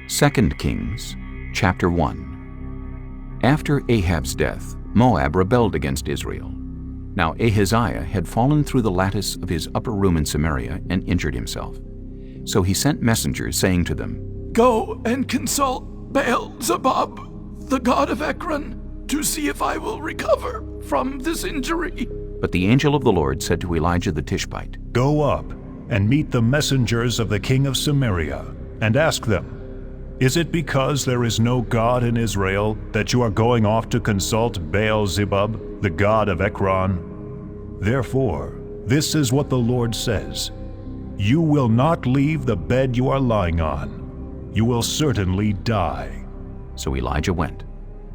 2 Kings, chapter 1. After Ahab's death, Moab rebelled against Israel. Now Ahaziah had fallen through the lattice of his upper room in Samaria and injured himself. So he sent messengers, saying to them, "Go and consult Baal-zebub, the god of Ekron, to see if I will recover from this injury." But the angel of the Lord said to Elijah the Tishbite, "Go up and meet the messengers of the king of Samaria, and ask them, is it because there is no God in Israel that you are going off to consult Baal-zebub, the god of Ekron? Therefore, this is what the Lord says, you will not leave the bed you are lying on. You will certainly die." So Elijah went.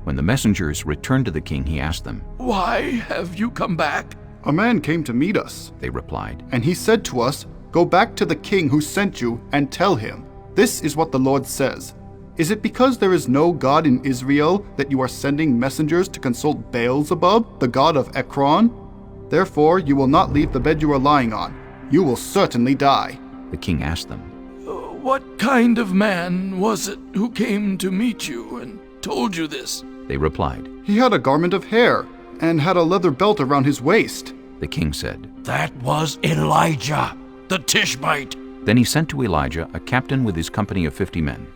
When the messengers returned to the king, he asked them, "Why have you come back?" "A man came to meet us," they replied. "and he said to us, 'Go back to the king who sent you and tell him, this is what the Lord says. Is it because there is no God in Israel that you are sending messengers to consult Baal-zebub, the god of Ekron? Therefore you will not leave the bed you are lying on. You will certainly die.'" The king asked them, "What kind of man was it who came to meet you and told you this?" They replied. "He had a garment of hair and had a leather belt around his waist." The king said, "That was Elijah, the Tishbite." Then he sent to Elijah a captain with his company of 50 men.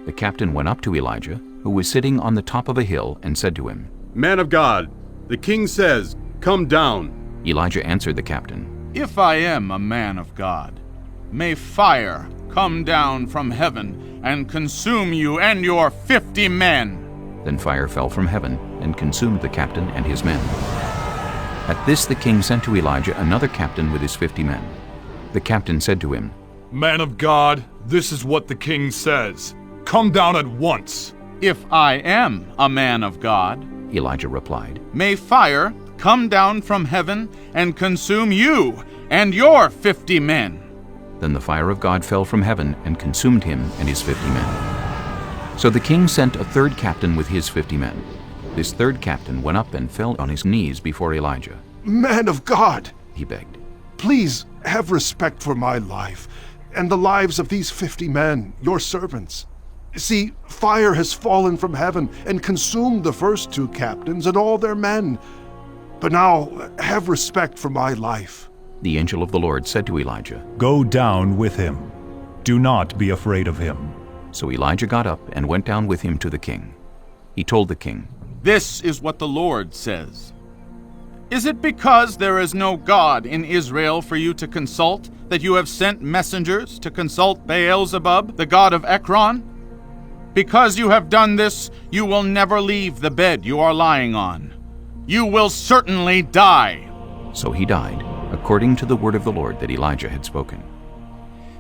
The captain went up to Elijah, who was sitting on the top of a hill, and said to him, "Man of God, the king says, 'Come down.'" Elijah answered the captain, "If I am a man of God, may fire come down from heaven and consume you and your 50 men." Then fire fell from heaven and consumed the captain and his men. At this the king sent to Elijah another captain with his 50 men. The captain said to him, "Man of God, this is what the king says. Come down at once." "If I am a man of God," Elijah replied, "may fire come down from heaven and consume you and your 50 men." Then the fire of God fell from heaven and consumed him and his 50 men. So the king sent a third captain with his 50 men. This third captain went up and fell on his knees before Elijah. "Man of God," he begged, "please have respect for my life and the lives of these 50 men, your servants. See, fire has fallen from heaven and consumed the first 2 captains and all their men. But now have respect for my life." The angel of the Lord said to Elijah, "Go down with him. Do not be afraid of him." So Elijah got up and went down with him to the king. He told the king, "This is what the Lord says. Is it because there is no God in Israel for you to consult that you have sent messengers to consult Baal-zebub, the god of Ekron? Because you have done this, you will never leave the bed you are lying on. You will certainly die." So he died, according to the word of the Lord that Elijah had spoken.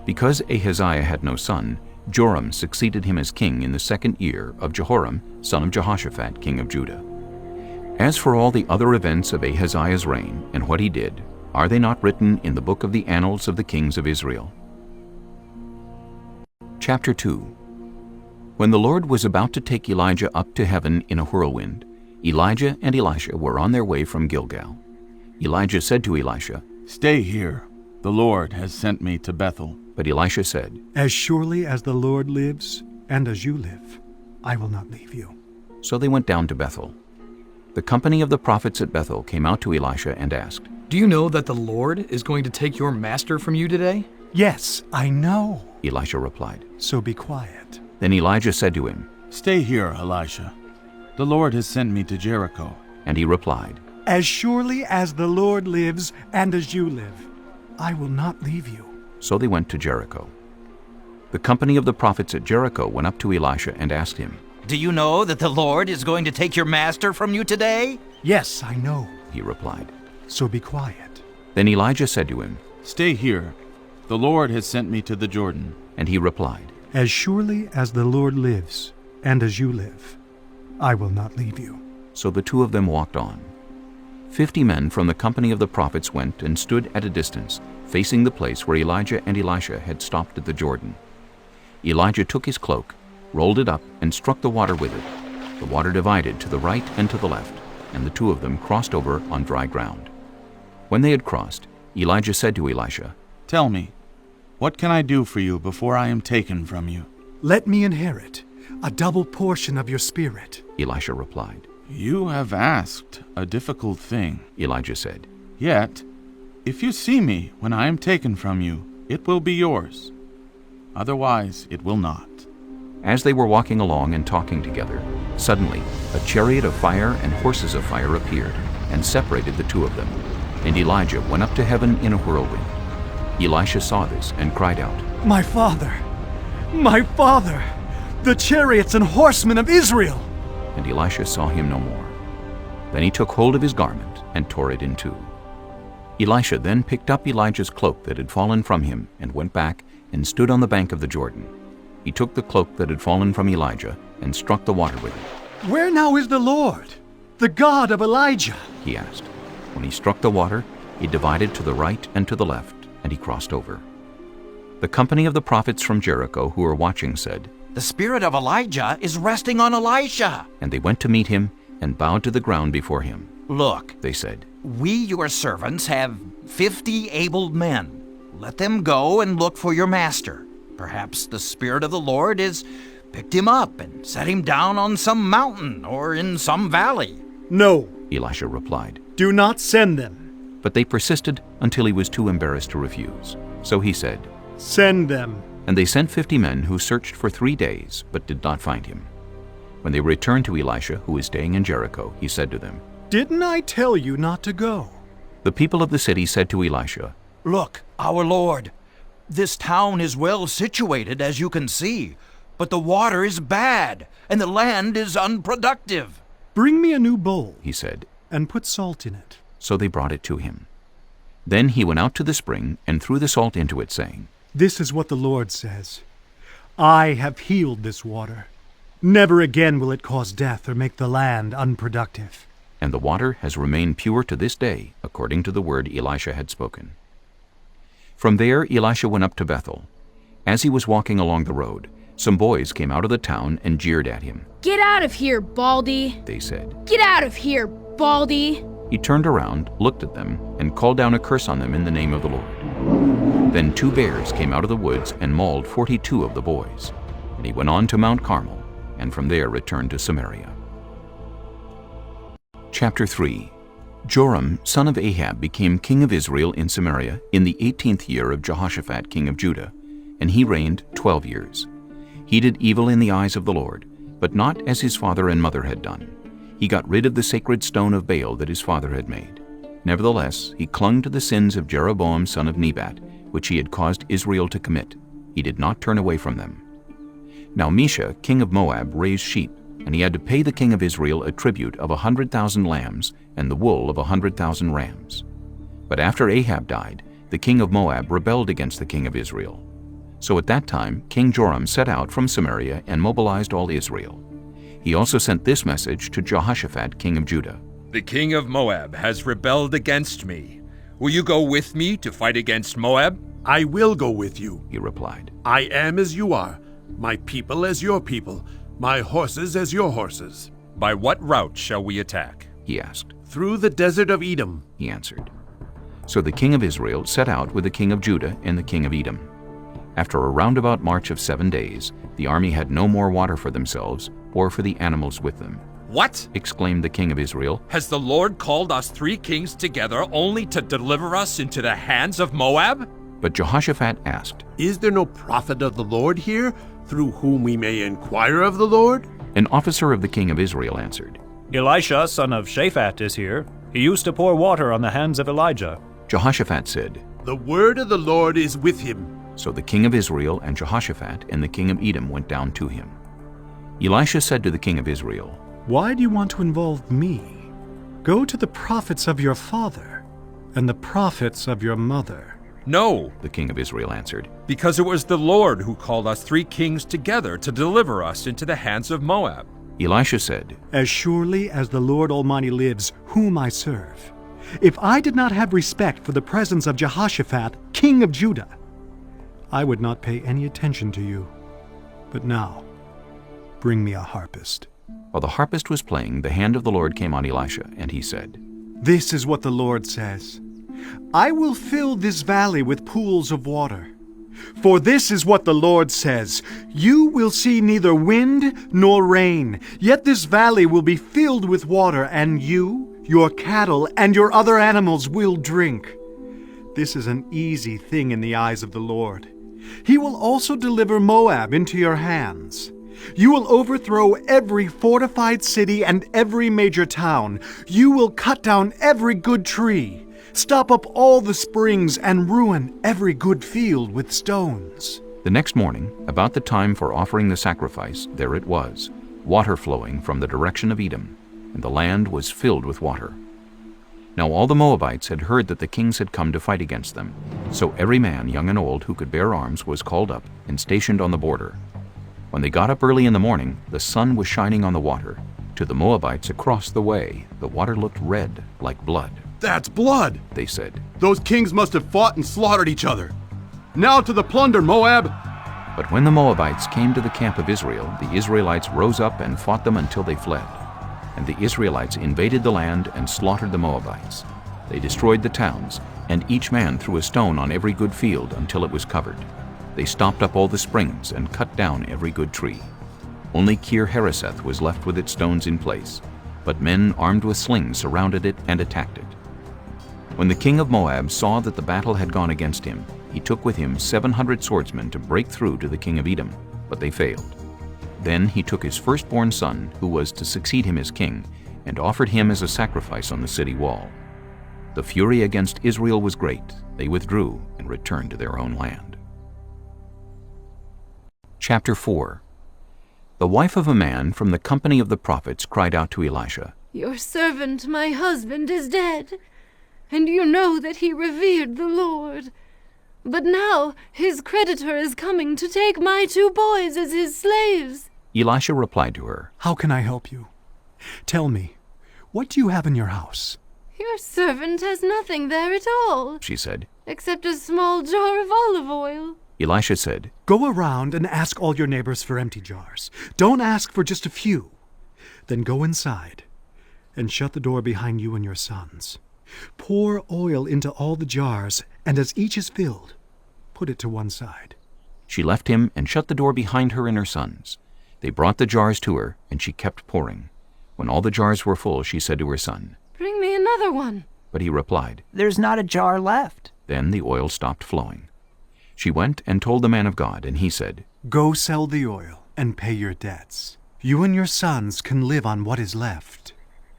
Because Ahaziah had no son, Joram succeeded him as king in the 2nd year of Jehoram, son of Jehoshaphat, king of Judah. As for all the other events of Ahaziah's reign and what he did, are they not written in the book of the annals of the kings of Israel? Chapter 2. When the Lord was about to take Elijah up to heaven in a whirlwind, Elijah and Elisha were on their way from Gilgal. Elijah said to Elisha, "Stay here. The Lord has sent me to Bethel." But Elisha said, "As surely as the Lord lives, and as you live, I will not leave you." So they went down to Bethel. The company of the prophets at Bethel came out to Elisha and asked, "Do you know that the Lord is going to take your master from you today?" "Yes, I know." Elisha replied. "So be quiet." Then Elijah said to him, "Stay here, Elisha. The Lord has sent me to Jericho." And he replied, "As surely as the Lord lives, and as you live, I will not leave you." So they went to Jericho. The company of the prophets at Jericho went up to Elisha and asked him, "Do you know that the Lord is going to take your master from you today?" "Yes, I know." He replied. "So be quiet." Then Elijah said to him, "Stay here. The Lord has sent me to the Jordan." And he replied, "As surely as the Lord lives, and as you live, I will not leave you." So the 2 of them walked on. 50 men from the company of the prophets went and stood at a distance, facing the place where Elijah and Elisha had stopped at the Jordan. Elijah took his cloak, rolled it up, and struck the water with it. The water divided to the right and to the left, and the 2 of them crossed over on dry ground. When they had crossed, Elijah said to Elisha, "Tell me, what can I do for you before I am taken from you?" Let me inherit a double portion of your spirit. Elisha replied. You have asked a difficult thing, Elijah said. Yet, if you see me when I am taken from you, it will be yours. Otherwise, it will not. As they were walking along and talking together, suddenly a chariot of fire and horses of fire appeared and separated the two of them, and Elijah went up to heaven in a whirlwind. Elisha saw this and cried out, My father! My father! The chariots and horsemen of Israel! And Elisha saw him no more. Then he took hold of his garment and tore it in two. Elisha then picked up Elijah's cloak that had fallen from him and went back and stood on the bank of the Jordan. He took the cloak that had fallen from Elijah and struck the water with it. Where now is the Lord, the God of Elijah? He asked. When he struck the water, it divided to the right and to the left, and he crossed over. The company of the prophets from Jericho who were watching said, The spirit of Elijah is resting on Elisha. And they went to meet him and bowed to the ground before him. Look, They said, we, your servants, have 50 able men. Let them go and look for your master. Perhaps the Spirit of the Lord has picked him up and set him down on some mountain or in some valley. No, Elisha replied. do not send them. But they persisted until he was too embarrassed to refuse. So he said, Send them. And they sent 50 men who searched for 3 days, but did not find him. When they returned to Elisha, who was staying in Jericho, he said to them, Didn't I tell you not to go? The people of the city said to Elisha, Look, our Lord, this town is well situated, as you can see, but the water is bad, and the land is unproductive. Bring me a new bowl, he said, and put salt in it. So they brought it to him. Then he went out to the spring and threw the salt into it, saying, This is what the Lord says. I have healed this water. Never again will it cause death or make the land unproductive. And the water has remained pure to this day, according to the word Elisha had spoken. From there Elisha went up to Bethel. As he was walking along the road, some boys came out of the town and jeered at him. Get out of here, Baldy! They said. Get out of here, Baldy! He turned around, looked at them, and called down a curse on them in the name of the Lord. Then 2 bears came out of the woods and mauled 42 of the boys. And he went on to Mount Carmel, and from there returned to Samaria. Chapter 3. Joram, son of Ahab, became king of Israel in Samaria in the 18th year of Jehoshaphat, king of Judah, and he reigned 12 years. He did evil in the eyes of the Lord, but not as his father and mother had done. He got rid of the sacred stone of Baal that his father had made. Nevertheless, he clung to the sins of Jeroboam son of Nebat, which he had caused Israel to commit. He did not turn away from them. Now Mesha, king of Moab, raised sheep, and he had to pay the king of Israel a tribute of 100,000 lambs and the wool of 100,000 rams. But after Ahab died, the king of Moab rebelled against the king of Israel. So at that time King Joram set out from Samaria and mobilized all Israel. He also sent this message to Jehoshaphat, king of Judah. The king of Moab has rebelled against me. Will you go with me to fight against Moab? I will go with you, he replied. I am as you are, my people as your people, my horses as your horses. By what route shall we attack? He asked. Through the desert of Edom, he answered. So the king of Israel set out with the king of Judah and the king of Edom. After a roundabout march of 7 days, the army had no more water for themselves or for the animals with them. What? Exclaimed the king of Israel. Has the Lord called us 3 kings together only to deliver us into the hands of Moab? But Jehoshaphat asked, Is there no prophet of the Lord here, through whom we may inquire of the Lord? An officer of the king of Israel answered, Elisha, son of Shaphat, is here. He used to pour water on the hands of Elijah. Jehoshaphat said, The word of the Lord is with him. So the king of Israel and Jehoshaphat and the king of Edom went down to him. Elisha said to the king of Israel, Why do you want to involve me? Go to the prophets of your father and the prophets of your mother. No, the king of Israel answered, because it was the Lord who called us 3 kings together to deliver us into the hands of Moab. Elisha said, As surely as the Lord Almighty lives, whom I serve, if I did not have respect for the presence of Jehoshaphat, king of Judah, I would not pay any attention to you. But now, bring me a harpist. While the harpist was playing, the hand of the Lord came on Elisha, and he said, This is what the Lord says. I will fill this valley with pools of water. For this is what the Lord says, you will see neither wind nor rain, yet this valley will be filled with water, and you, your cattle, and your other animals will drink. This is an easy thing in the eyes of the Lord. He will also deliver Moab into your hands. You will overthrow every fortified city and every major town. You will cut down every good tree, stop up all the springs, and ruin every good field with stones. The next morning, about the time for offering the sacrifice, there it was, water flowing from the direction of Edom, and the land was filled with water. Now all the Moabites had heard that the kings had come to fight against them. So every man, young and old, who could bear arms was called up and stationed on the border. When they got up early in the morning, the sun was shining on the water. To the Moabites across the way, the water looked red, like blood. That's blood, They said. Those kings must have fought and slaughtered each other. Now to the plunder, Moab! But when the Moabites came to the camp of Israel, the Israelites rose up and fought them until they fled. And the Israelites invaded the land and slaughtered the Moabites. They destroyed the towns, and each man threw a stone on every good field until it was covered. They stopped up all the springs and cut down every good tree. Only Kir-Hareseth was left with its stones in place, but men armed with slings surrounded it and attacked it. When the king of Moab saw that the battle had gone against him, he took with him 700 swordsmen to break through to the king of Edom, but they failed. Then he took his firstborn son, who was to succeed him as king, and offered him as a sacrifice on the city wall. The fury against Israel was great. They withdrew and returned to their own land. Chapter 4. The wife of a man from the company of the prophets cried out to Elisha, Your servant, my husband, is dead, and you know that he revered the Lord. But now his creditor is coming to take my 2 boys as his slaves. Elisha replied to her, How can I help you? Tell me, what do you have in your house? Your servant has nothing there at all, she said. except a small jar of olive oil. Elisha said, Go around and ask all your neighbors for empty jars. Don't ask for just a few. Then go inside and shut the door behind you and your sons. Pour oil into all the jars, and as each is filled, put it to one side. She left him and shut the door behind her and her sons. They brought the jars to her, and she kept pouring. When all the jars were full, she said to her son, Bring me another one. But he replied, There's not a jar left. Then the oil stopped flowing. She went and told the man of God, and he said, Go sell the oil and pay your debts. You and your sons can live on what is left.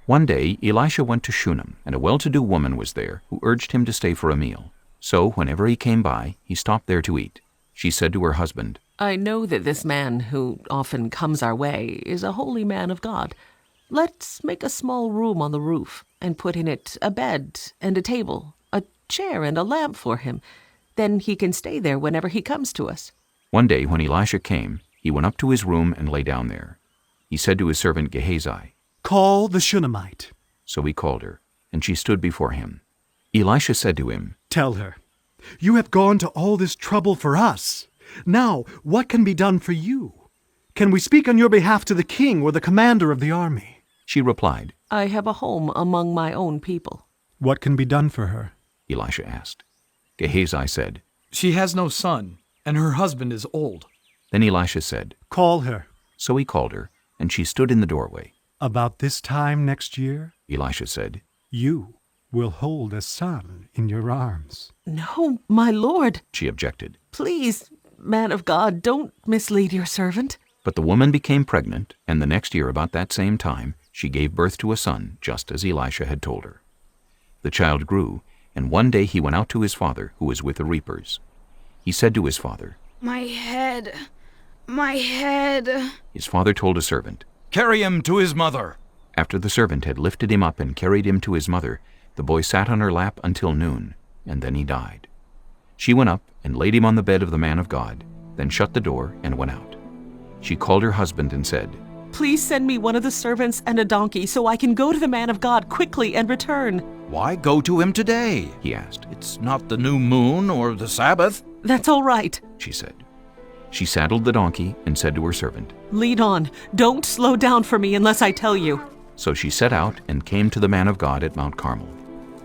One day Elisha went to Shunem, and a well-to-do woman was there, who urged him to stay for a meal. So whenever he came by, he stopped there to eat. She said to her husband, I know that this man who often comes our way is a holy man of God. Let's make a small room on the roof and put in it a bed and a table, a chair and a lamp for him. Then he can stay there whenever he comes to us. One day when Elisha came, he went up to his room and lay down there. He said to his servant Gehazi, Call the Shunammite. So he called her, and she stood before him. Elisha said to him, Tell her, you have gone to all this trouble for us. Now, what can be done for you? Can we speak on your behalf to the king or the commander of the army? She replied, I have a home among my own people. What can be done for her? Elisha asked. Gehazi said, She has no son, and her husband is old. Then Elisha said, Call her. So he called her, and she stood in the doorway. About this time next year, Elisha said, you will hold a son in your arms. No, my lord, she objected. Please, man of God, don't mislead your servant. But the woman became pregnant, and the next year about that same time, she gave birth to a son, just as Elisha had told her. The child grew, and one day he went out to his father, who was with the reapers. He said to his father, My head, my head. His father told a servant, Carry him to his mother. After the servant had lifted him up and carried him to his mother, the boy sat on her lap until noon, and then he died. She went up and laid him on the bed of the man of God, then shut the door and went out. She called her husband and said, Please send me one of the servants and a donkey so I can go to the man of God quickly and return. Why go to him today? He asked. It's not the new moon or the Sabbath. That's all right, she said. She saddled the donkey and said to her servant, Lead on. Don't slow down for me unless I tell you. So she set out and came to the man of God at Mount Carmel.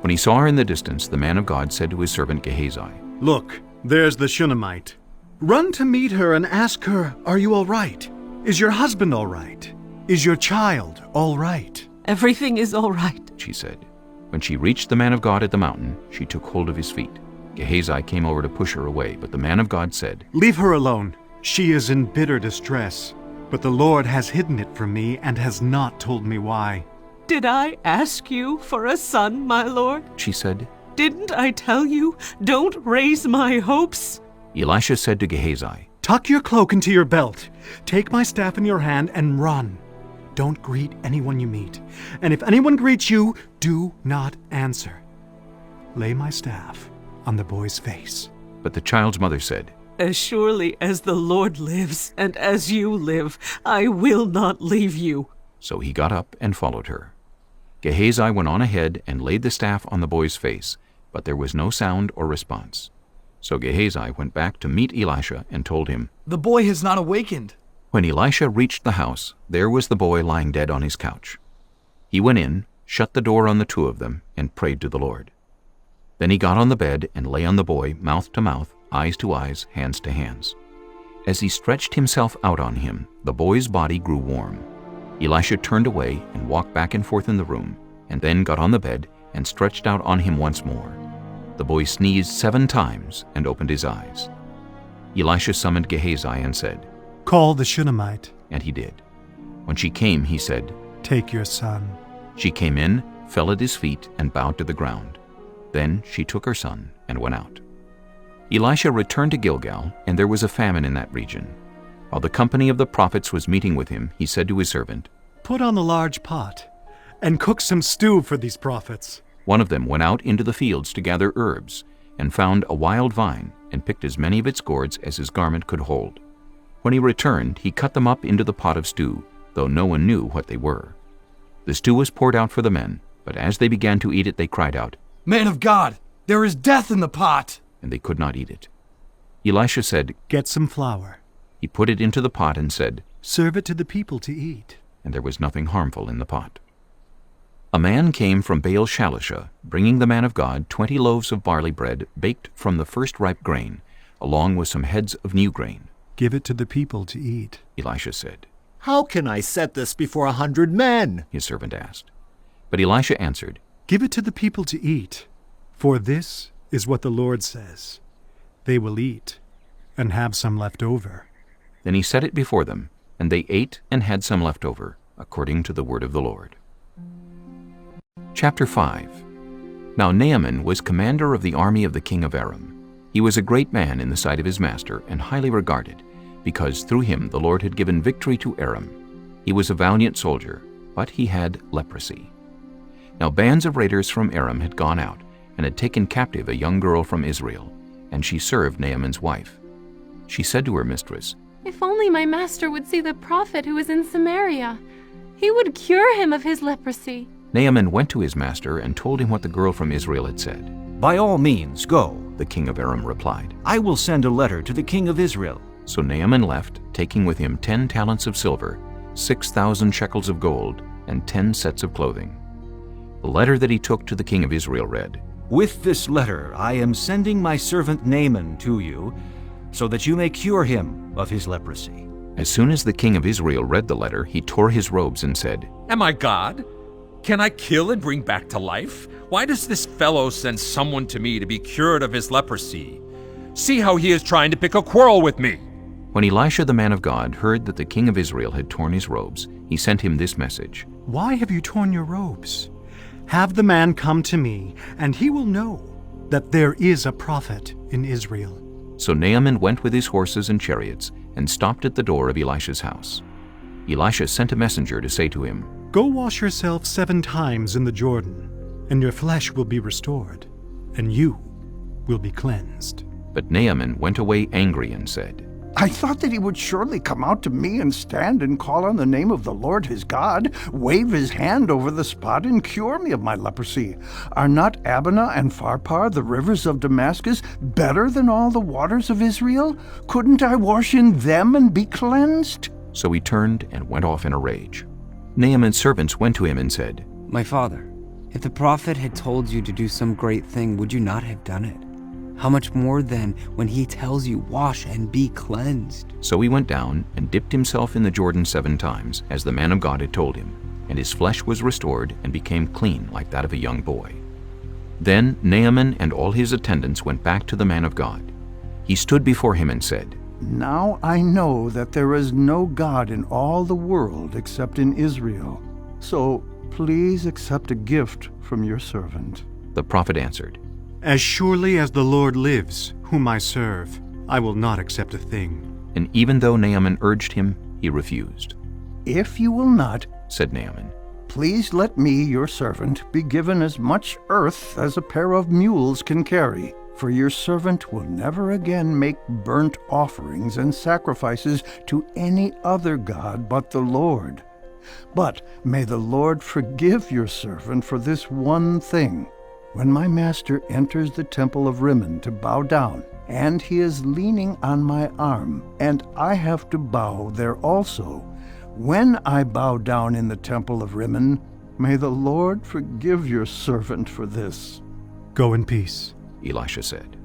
When he saw her in the distance, the man of God said to his servant Gehazi, Look, there's the Shunammite. Run to meet her and ask her, are you all right? Is your husband all right? Is your child all right? Everything is all right, she said. When she reached the man of God at the mountain, she took hold of his feet. Gehazi came over to push her away, but the man of God said, Leave her alone. She is in bitter distress, but the Lord has hidden it from me and has not told me why. Did I ask you for a son, my lord? She said. Didn't I tell you, don't raise my hopes? Elisha said to Gehazi, Tuck your cloak into your belt. Take my staff in your hand and run. Don't greet anyone you meet. And if anyone greets you, do not answer. Lay my staff on the boy's face. But the child's mother said, As surely as the Lord lives, and as you live, I will not leave you. So he got up and followed her. Gehazi went on ahead and laid the staff on the boy's face, but there was no sound or response. So Gehazi went back to meet Elisha and told him, The boy has not awakened. When Elisha reached the house, there was the boy lying dead on his couch. He went in, shut the door on the two of them, and prayed to the Lord. Then he got on the bed and lay on the boy, mouth to mouth, eyes to eyes, hands to hands. As he stretched himself out on him, the boy's body grew warm. Elisha turned away and walked back and forth in the room, and then got on the bed and stretched out on him once more. The boy sneezed 7 times and opened his eyes. Elisha summoned Gehazi and said, Call the Shunammite. And he did. When she came, he said, Take your son. She came in, fell at his feet, and bowed to the ground. Then she took her son and went out. Elisha returned to Gilgal, and there was a famine in that region. While the company of the prophets was meeting with him, he said to his servant, Put on a large pot, and cook some stew for these prophets. One of them went out into the fields to gather herbs, and found a wild vine, and picked as many of its gourds as his garment could hold. When he returned, he cut them up into the pot of stew, though no one knew what they were. The stew was poured out for the men, but as they began to eat it, they cried out, Man of God, there is death in the pot! And they could not eat it. Elisha said, Get some flour. He put it into the pot and said, Serve it to the people to eat. And there was nothing harmful in the pot. A man came from Baal-Shalisha, bringing the man of God 20 loaves of barley bread baked from the first ripe grain, along with some heads of new grain. Give it to the people to eat, Elisha said. How can I set this before 100 men? His servant asked. But Elisha answered, Give it to the people to eat, for this is what the Lord says. They will eat and have some left over. Then he set it before them, and they ate and had some left over, according to the word of the Lord. Chapter 5. Now Naaman was commander of the army of the king of Aram. He was a great man in the sight of his master, and highly regarded, because through him the Lord had given victory to Aram. He was a valiant soldier, but he had leprosy. Now bands of raiders from Aram had gone out, and had taken captive a young girl from Israel, and she served Naaman's wife. She said to her mistress, If only my master would see the prophet who is in Samaria, he would cure him of his leprosy. Naaman went to his master and told him what the girl from Israel had said. By all means, go, the king of Aram replied. I will send a letter to the king of Israel. So Naaman left, taking with him 10 talents of silver, 6,000 shekels of gold, and 10 sets of clothing. The letter that he took to the king of Israel read, With this letter I am sending my servant Naaman to you, so that you may cure him of his leprosy. As soon as the king of Israel read the letter, he tore his robes and said, Am I God? Can I kill and bring back to life? Why does this fellow send someone to me to be cured of his leprosy? See how he is trying to pick a quarrel with me. When Elisha the man of God heard that the king of Israel had torn his robes, he sent him this message. Why have you torn your robes? Have the man come to me, and he will know that there is a prophet in Israel. So Naaman went with his horses and chariots, and stopped at the door of Elisha's house. Elisha sent a messenger to say to him, Go wash yourself 7 times in the Jordan, and your flesh will be restored, and you will be cleansed. But Naaman went away angry and said, I thought that he would surely come out to me and stand and call on the name of the Lord his God, wave his hand over the spot and cure me of my leprosy. Are not Abana and Pharpar, the rivers of Damascus, better than all the waters of Israel? Couldn't I wash in them and be cleansed? So he turned and went off in a rage. Naaman's servants went to him and said, My father, if the prophet had told you to do some great thing, would you not have done it? How much more then when he tells you, wash and be cleansed? So he went down and dipped himself in the Jordan 7 times, as the man of God had told him, and his flesh was restored and became clean like that of a young boy. Then Naaman and all his attendants went back to the man of God. He stood before him and said, Now I know that there is no God in all the world except in Israel. So please accept a gift from your servant. The prophet answered, As surely as the Lord lives, whom I serve, I will not accept a thing. And even though Naaman urged him, he refused. If you will not, said Naaman, please let me, your servant, be given as much earth as a pair of mules can carry, for your servant will never again make burnt offerings and sacrifices to any other god but the Lord. But may the Lord forgive your servant for this one thing. When my master enters the temple of Rimmon to bow down, and he is leaning on my arm, and I have to bow there also, when I bow down in the temple of Rimmon, may the Lord forgive your servant for this. Go in peace, Elisha said.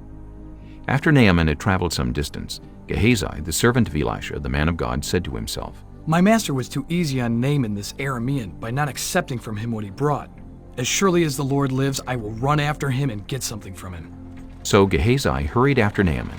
After Naaman had traveled some distance, Gehazi, the servant of Elisha, the man of God, said to himself, My master was too easy on Naaman this Aramean by not accepting from him what he brought. As surely as the Lord lives, I will run after him and get something from him. So Gehazi hurried after Naaman.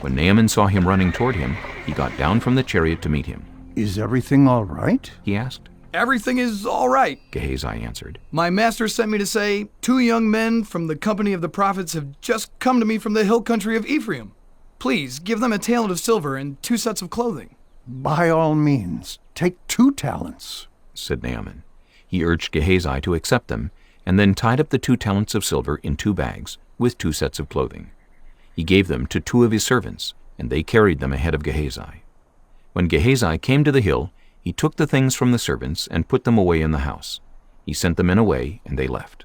When Naaman saw him running toward him, he got down from the chariot to meet him. Is everything all right? He asked. Everything is all right, Gehazi answered. My master sent me to say, 2 young men from the company of the prophets have just come to me from the hill country of Ephraim. Please give them a talent of silver and 2 sets of clothing. By all means, take 2 talents, said Naaman. He urged Gehazi to accept them, and then tied up the 2 talents of silver in 2 bags, with 2 sets of clothing. He gave them to 2 of his servants, and they carried them ahead of Gehazi. When Gehazi came to the hill, he took the things from the servants and put them away in the house. He sent the men away, and they left.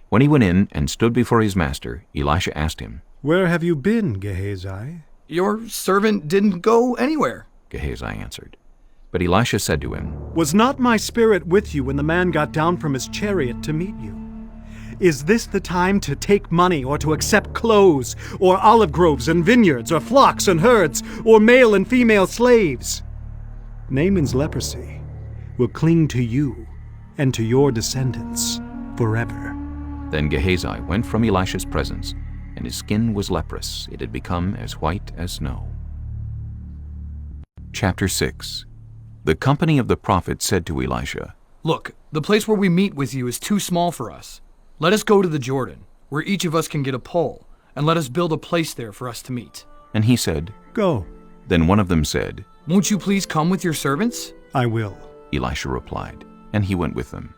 When he went in and stood before his master, Elisha asked him, Where have you been, Gehazi? Your servant didn't go anywhere, Gehazi answered. But Elisha said to him, Was not my spirit with you when the man got down from his chariot to meet you? Is this the time to take money or to accept clothes, or olive groves and vineyards, or flocks and herds, or male and female slaves? Naaman's leprosy will cling to you and to your descendants forever. Then Gehazi went from Elisha's presence, and his skin was leprous. It had become as white as snow. Chapter 6. The company of the prophets said to Elisha, Look, the place where we meet with you is too small for us. Let us go to the Jordan, where each of us can get a pole, and let us build a place there for us to meet. And he said, Go. Then one of them said, Won't you please come with your servants? I will, Elisha replied, and he went with them.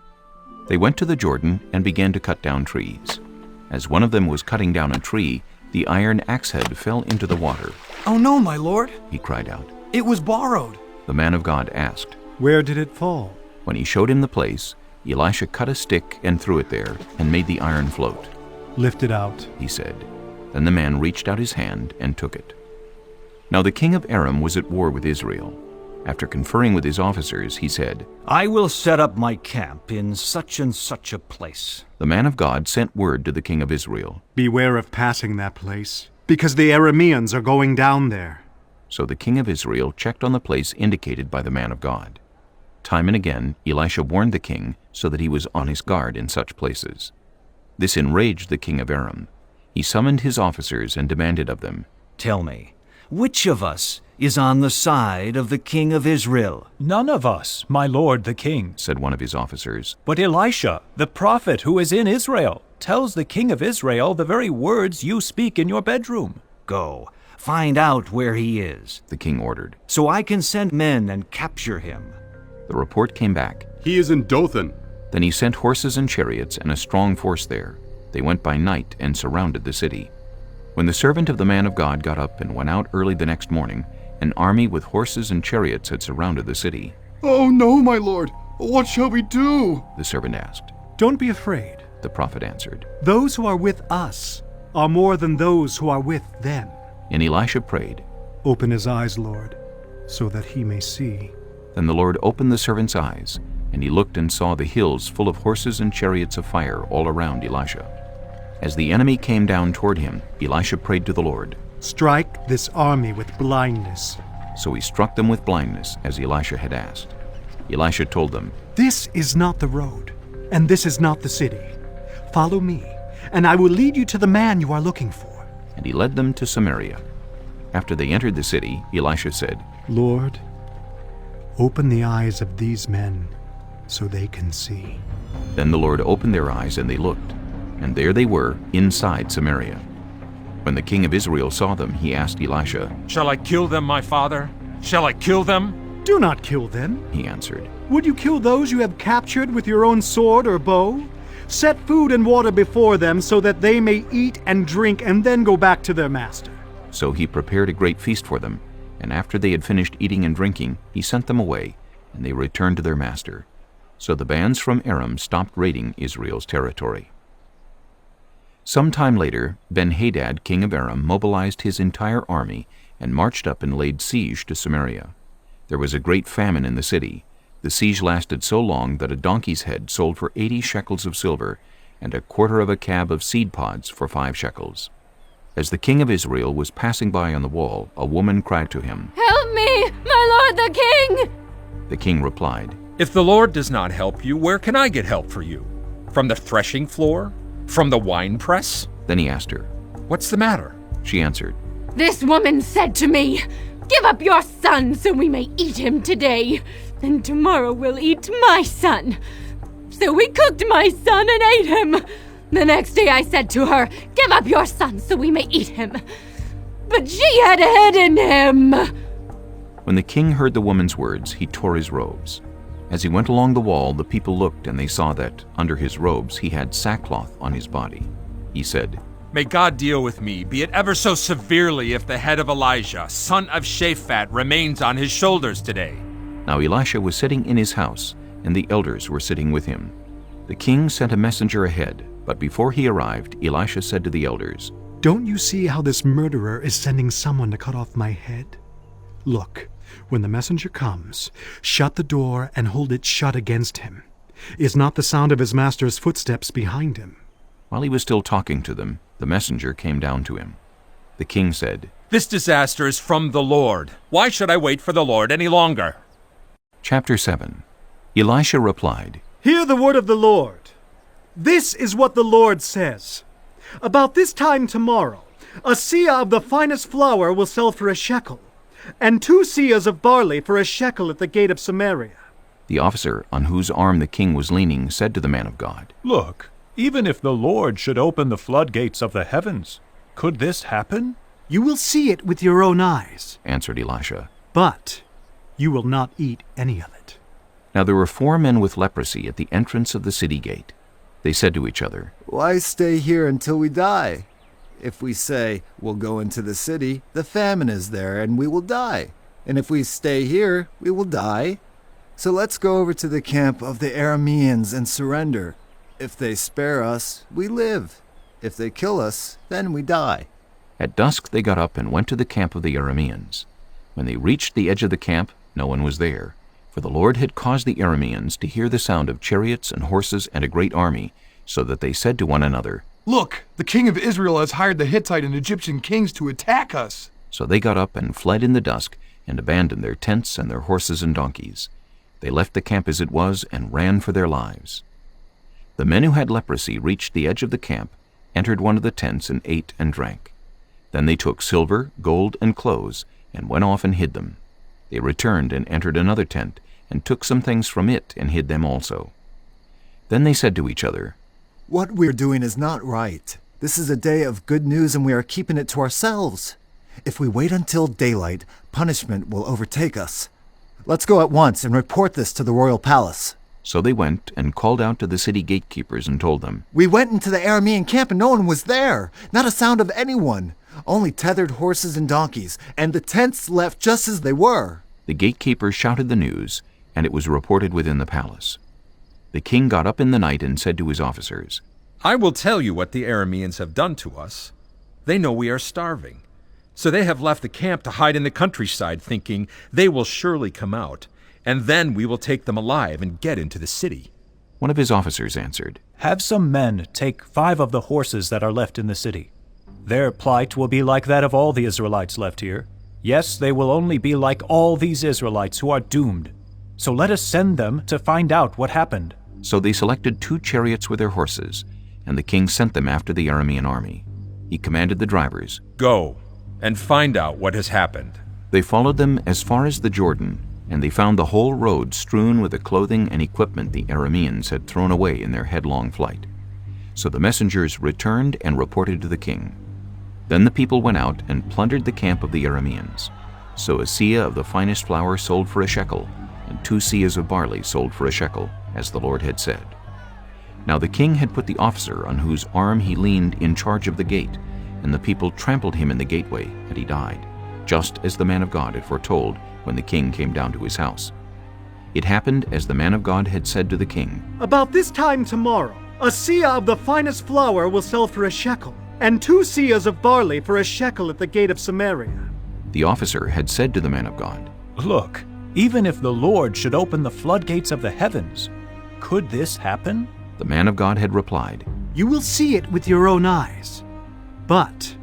They went to the Jordan and began to cut down trees. As one of them was cutting down a tree, the iron axe head fell into the water. Oh no, my lord, he cried out. It was borrowed. The man of God asked, Where did it fall? When he showed him the place, Elisha cut a stick and threw it there, and made the iron float. Lift it out, he said. Then the man reached out his hand and took it. Now the king of Aram was at war with Israel. After conferring with his officers, he said, I will set up my camp in such and such a place. The man of God sent word to the king of Israel, Beware of passing that place, because the Arameans are going down there. So the king of Israel checked on the place indicated by the man of God. Time and again, Elisha warned the king so that he was on his guard in such places. This enraged the king of Aram. He summoned his officers and demanded of them, Tell me, which of us is on the side of the king of Israel? None of us, my lord the king, said one of his officers. But Elisha, the prophet who is in Israel, tells the king of Israel the very words you speak in your bedroom. Go, find out where he is, the king ordered, so I can send men and capture him. The report came back. He is in Dothan. Then he sent horses and chariots and a strong force there. They went by night and surrounded the city. When the servant of the man of God got up and went out early the next morning, an army with horses and chariots had surrounded the city. Oh no, my lord! What shall we do? The servant asked. Don't be afraid, the prophet answered. Those who are with us are more than those who are with them. And Elisha prayed, Open his eyes, Lord, so that he may see. Then the Lord opened the servant's eyes, and he looked and saw the hills full of horses and chariots of fire all around Elisha. As the enemy came down toward him, Elisha prayed to the Lord. Strike this army with blindness. So he struck them with blindness, as Elisha had asked. Elisha told them, This is not the road, and this is not the city. Follow me, and I will lead you to the man you are looking for. And he led them to Samaria. After they entered the city, Elisha said, Lord, open the eyes of these men so they can see. Then the Lord opened their eyes, and they looked, and there they were inside Samaria. When the king of Israel saw them, he asked Elisha, Shall I kill them, my father? Shall I kill them? Do not kill them, he answered. Would you kill those you have captured with your own sword or bow? Set food and water before them so that they may eat and drink and then go back to their master. So he prepared a great feast for them, and after they had finished eating and drinking, he sent them away, and they returned to their master. So the bands from Aram stopped raiding Israel's territory. Some time later, Ben-Hadad, king of Aram, mobilized his entire army and marched up and laid siege to Samaria. There was a great famine in the city. The siege lasted so long that a donkey's head sold for 80 shekels of silver, and a quarter of a cab of seed pods for 5 shekels. As the king of Israel was passing by on the wall, a woman cried to him, Help me, my lord the king! The king replied, If the Lord does not help you, where can I get help for you? From the threshing floor? From the winepress? Then he asked her, What's the matter? She answered, This woman said to me, Give up your son so we may eat him today, and tomorrow we'll eat my son. So we cooked my son and ate him. The next day I said to her, Give up your son so we may eat him. But she had hidden him. When the king heard the woman's words, he tore his robes. As he went along the wall, the people looked, and they saw that, under his robes, he had sackcloth on his body. He said, May God deal with me, be it ever so severely, if the head of Elijah, son of Shaphat, remains on his shoulders today. Now Elisha was sitting in his house, and the elders were sitting with him. The king sent a messenger ahead, but before he arrived, Elisha said to the elders, Don't you see how this murderer is sending someone to cut off my head? Look, when the messenger comes, shut the door and hold it shut against him. Is not the sound of his master's footsteps behind him? While he was still talking to them, the messenger came down to him. The king said, This disaster is from the Lord. Why should I wait for the Lord any longer? Chapter 7. Elisha replied, Hear the word of the Lord. This is what the Lord says. About this time tomorrow, a seah of the finest flour will sell for a shekel, and 2 seahs of barley for a shekel at the gate of Samaria. The officer on whose arm the king was leaning said to the man of God, Look, even if the Lord should open the floodgates of the heavens, could this happen? You will see it with your own eyes, answered Elisha. But you will not eat any of it. Now there were 4 men with leprosy at the entrance of the city gate. They said to each other, Why stay here until we die? If we say, We'll go into the city, the famine is there, and we will die. And if we stay here, we will die. So let's go over to the camp of the Arameans and surrender. If they spare us, we live. If they kill us, then we die. At dusk they got up and went to the camp of the Arameans. When they reached the edge of the camp, no one was there, for the Lord had caused the Arameans to hear the sound of chariots and horses and a great army, so that they said to one another, Look, the king of Israel has hired the Hittite and Egyptian kings to attack us. So they got up and fled in the dusk and abandoned their tents and their horses and donkeys. They left the camp as it was and ran for their lives. The men who had leprosy reached the edge of the camp, entered one of the tents, and ate and drank. Then they took silver, gold, and clothes, and went off and hid them. They returned and entered another tent, and took some things from it and hid them also. Then they said to each other, What we're doing is not right. This is a day of good news, and we are keeping it to ourselves. If we wait until daylight, punishment will overtake us. Let's go at once and report this to the royal palace. So they went and called out to the city gatekeepers and told them, We went into the Aramean camp and no one was there, not a sound of anyone, only tethered horses and donkeys, and the tents left just as they were. The gatekeepers shouted the news, and it was reported within the palace. The king got up in the night and said to his officers, I will tell you what the Arameans have done to us. They know we are starving. So they have left the camp to hide in the countryside, thinking they will surely come out, and then we will take them alive and get into the city. One of his officers answered, "Have some men take 5 of the horses that are left in the city. Their plight will be like that of all the Israelites left here. Yes, they will only be like all these Israelites who are doomed. So let us send them to find out what happened." So they selected 2 chariots with their horses, and the king sent them after the Aramean army. He commanded the drivers, "Go and find out what has happened." They followed them as far as the Jordan, and they found the whole road strewn with the clothing and equipment the Arameans had thrown away in their headlong flight. So the messengers returned and reported to the king. Then the people went out and plundered the camp of the Arameans. So a seah of the finest flour sold for a shekel, and 2 seahs of barley sold for a shekel, as the Lord had said. Now the king had put the officer on whose arm he leaned in charge of the gate, and the people trampled him in the gateway, and he died, just as the man of God had foretold when the king came down to his house. It happened as the man of God had said to the king, "About this time tomorrow, a seah of the finest flour will sell for a shekel, and 2 seahs of barley for a shekel at the gate of Samaria." The officer had said to the man of God, "Look, even if the Lord should open the floodgates of the heavens, could this happen?" The man of God had replied, "You will see it with your own eyes, but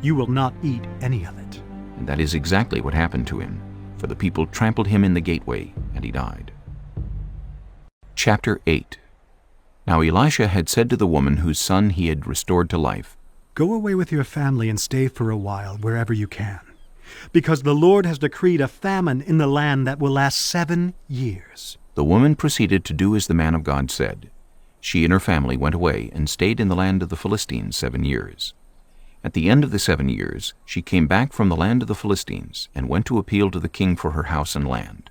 you will not eat any of it." And that is exactly what happened to him, for the people trampled him in the gateway, and he died. Chapter 8. Now Elisha had said to the woman whose son he had restored to life, "Go away with your family and stay for a while wherever you can, because the Lord has decreed a famine in the land that will last 7 years." The woman proceeded to do as the man of God said. She and her family went away and stayed in the land of the Philistines 7 years. At the end of the 7 years, she came back from the land of the Philistines and went to appeal to the king for her house and land.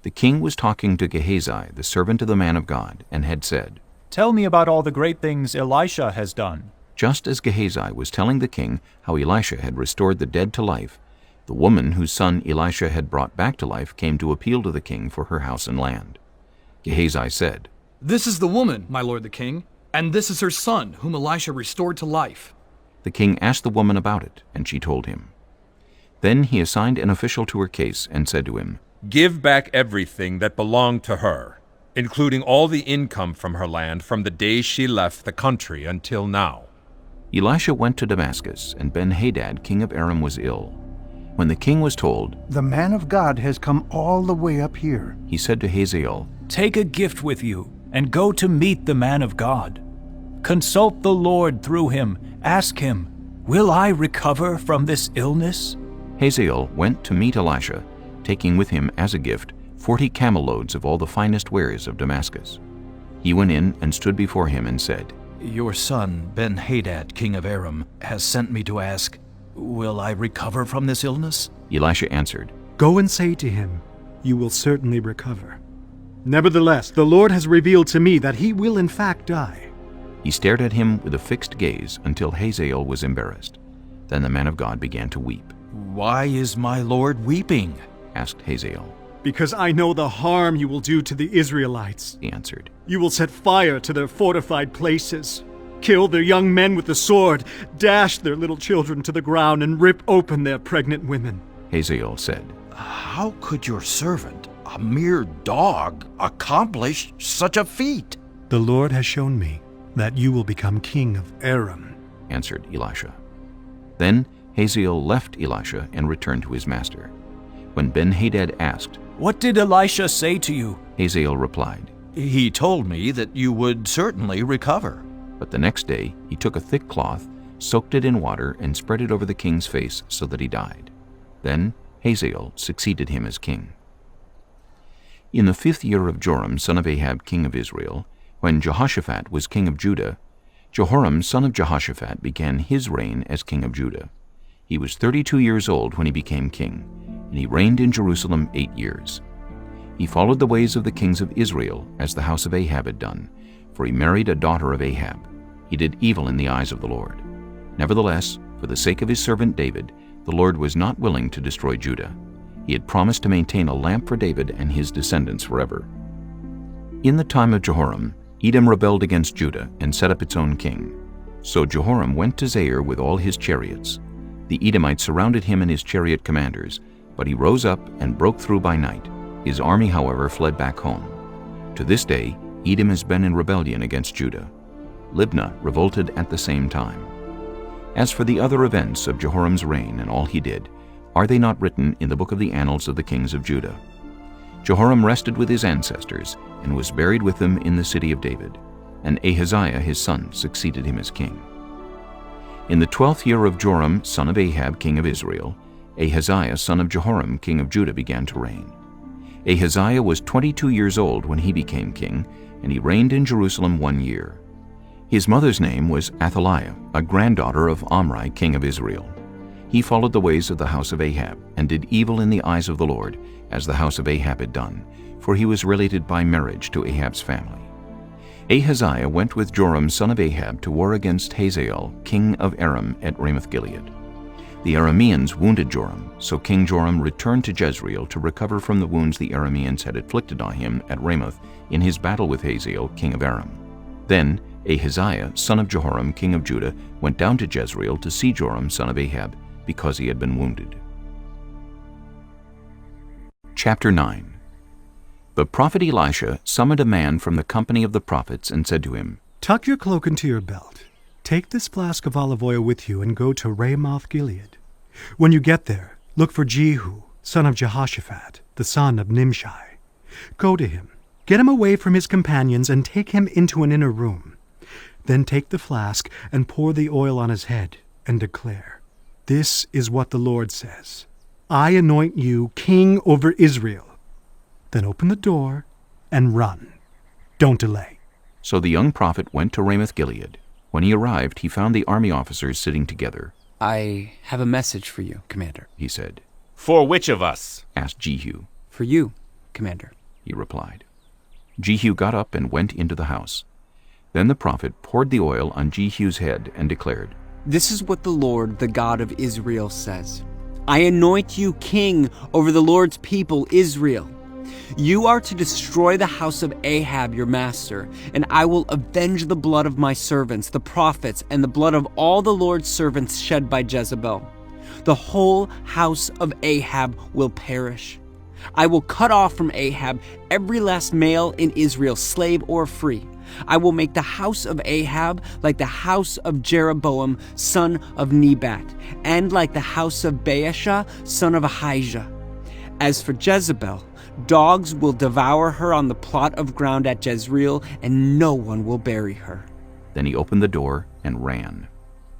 The king was talking to Gehazi, the servant of the man of God, and had said, "Tell me about all the great things Elisha has done." Just as Gehazi was telling the king how Elisha had restored the dead to life, the woman whose son Elisha had brought back to life came to appeal to the king for her house and land. Gehazi said, "This is the woman, my lord the king, and this is her son, whom Elisha restored to life." The king asked the woman about it, and she told him. Then he assigned an official to her case and said to him, "Give back everything that belonged to her, including all the income from her land from the day she left the country until now." Elisha went to Damascus, and Ben-Hadad, king of Aram, was ill. When the king was told, "The man of God has come all the way up here," he said to Hazael, "Take a gift with you and go to meet the man of God. Consult the Lord through him. Ask him, 'Will I recover from this illness?'" Hazael went to meet Elisha, taking with him as a gift 40 camel loads of all the finest wares of Damascus. He went in and stood before him and said, "Your son, Ben-Hadad, king of Aram, has sent me to ask, will I recover from this illness?" Elisha answered, "Go and say to him, 'You will certainly recover.' Nevertheless, the Lord has revealed to me that he will in fact die." He stared at him with a fixed gaze until Hazael was embarrassed. Then the man of God began to weep. "Why is my lord weeping?" asked Hazael. "Because I know the harm you will do to the Israelites," he answered. "You will set fire to their fortified places, kill their young men with the sword, dash their little children to the ground, and rip open their pregnant women." Hazael said, "How could your servant, a mere dog, accomplish such a feat?" "The Lord has shown me that you will become king of Aram," answered Elisha. Then Hazael left Elisha and returned to his master. When Ben-Hadad asked, "What did Elisha say to you?" Hazael replied, "He told me that you would certainly recover." But the next day he took a thick cloth, soaked it in water, and spread it over the king's face so that he died. Then Hazael succeeded him as king. In the 5th year of Joram, son of Ahab, king of Israel, when Jehoshaphat was king of Judah, Jehoram, son of Jehoshaphat, began his reign as king of Judah. He was 32 years old when he became king, and he reigned in Jerusalem 8 years. He followed the ways of the kings of Israel, as the house of Ahab had done, for he married a daughter of Ahab. He did evil in the eyes of the Lord. Nevertheless, for the sake of his servant David, the Lord was not willing to destroy Judah. He had promised to maintain a lamp for David and his descendants forever. In the time of Jehoram, Edom rebelled against Judah and set up its own king. So Jehoram went to Zair with all his chariots. The Edomites surrounded him and his chariot commanders, but he rose up and broke through by night. His army, however, fled back home. To this day, Edom has been in rebellion against Judah. Libnah revolted at the same time. As for the other events of Jehoram's reign and all he did, are they not written in the book of the annals of the kings of Judah? Jehoram rested with his ancestors and was buried with them in the city of David, and Ahaziah his son succeeded him as king. In the 12th year of Joram, son of Ahab, king of Israel, Ahaziah, son of Jehoram, king of Judah, began to reign. Ahaziah was 22 years old when he became king, and he reigned in Jerusalem 1 year. His mother's name was Athaliah, a granddaughter of Omri, king of Israel. He followed the ways of the house of Ahab, and did evil in the eyes of the Lord, as the house of Ahab had done, for he was related by marriage to Ahab's family. Ahaziah went with Joram son of Ahab to war against Hazael, king of Aram, at Ramoth-Gilead. The Arameans wounded Joram, so King Joram returned to Jezreel to recover from the wounds the Arameans had inflicted on him at Ramoth in his battle with Hazael, king of Aram. Then Ahaziah, son of Jehoram, king of Judah, went down to Jezreel to see Joram, son of Ahab, because he had been wounded. Chapter 9. The prophet Elisha summoned a man from the company of the prophets and said to him, Tuck your cloak into your belt. Take this flask of olive oil with you and go to Ramoth-Gilead. When you get there, look for Jehu, son of Jehoshaphat, the son of Nimshi. Go to him, get him away from his companions, and take him into an inner room. Then take the flask and pour the oil on his head and declare, This is what the Lord says. I anoint you king over Israel. Then open the door and run. Don't delay. So the young prophet went to Ramoth-Gilead. When he arrived, he found the army officers sitting together. I have a message for you, Commander, he said. For which of us? Asked Jehu. For you, Commander, he replied. Jehu got up and went into the house. Then the prophet poured the oil on Jehu's head and declared, This is what the Lord, the God of Israel, says. I anoint you king over the Lord's people, Israel. You are to destroy the house of Ahab, your master, and I will avenge the blood of my servants, the prophets, and the blood of all the Lord's servants shed by Jezebel. The whole house of Ahab will perish. I will cut off from Ahab every last male in Israel, slave or free. I will make the house of Ahab like the house of Jeroboam, son of Nebat, and like the house of Baasha, son of Ahijah. As for Jezebel, dogs will devour her on the plot of ground at Jezreel, and no one will bury her. Then he opened the door and ran.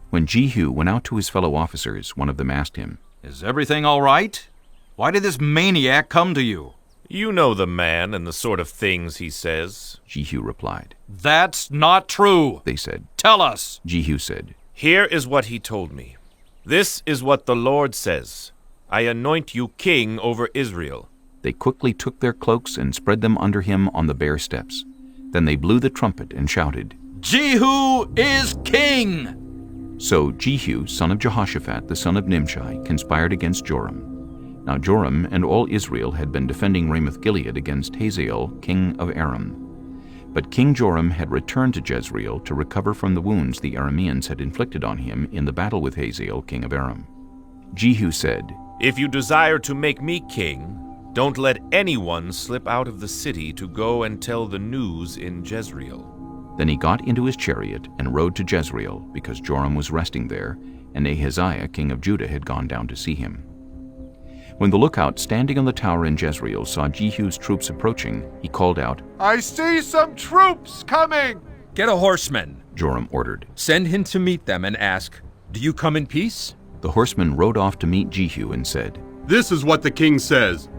When Jehu went out to his fellow officers, one of them asked him, Is everything all right? Why did this maniac come to you? You know the man and the sort of things he says. Jehu replied. That's not true, they said. Tell us. Jehu said, Here is what he told me. This is what the Lord says. I anoint you king over Israel. They quickly took their cloaks and spread them under him on the bare steps. Then they blew the trumpet and shouted, Jehu is king! So Jehu, son of Jehoshaphat, the son of Nimshi, conspired against Joram. Now Joram and all Israel had been defending Ramoth-Gilead against Hazael, king of Aram. But King Joram had returned to Jezreel to recover from the wounds the Arameans had inflicted on him in the battle with Hazael, king of Aram. Jehu said, If you desire to make me king, don't let anyone slip out of the city to go and tell the news in Jezreel. Then he got into his chariot and rode to Jezreel, because Joram was resting there, and Ahaziah, king of Judah, had gone down to see him. When the lookout standing on the tower in Jezreel saw Jehu's troops approaching, he called out, I see some troops coming! Get a horseman, Joram ordered. Send him to meet them and ask, Do you come in peace? The horseman rode off to meet Jehu and said, This is what the king says.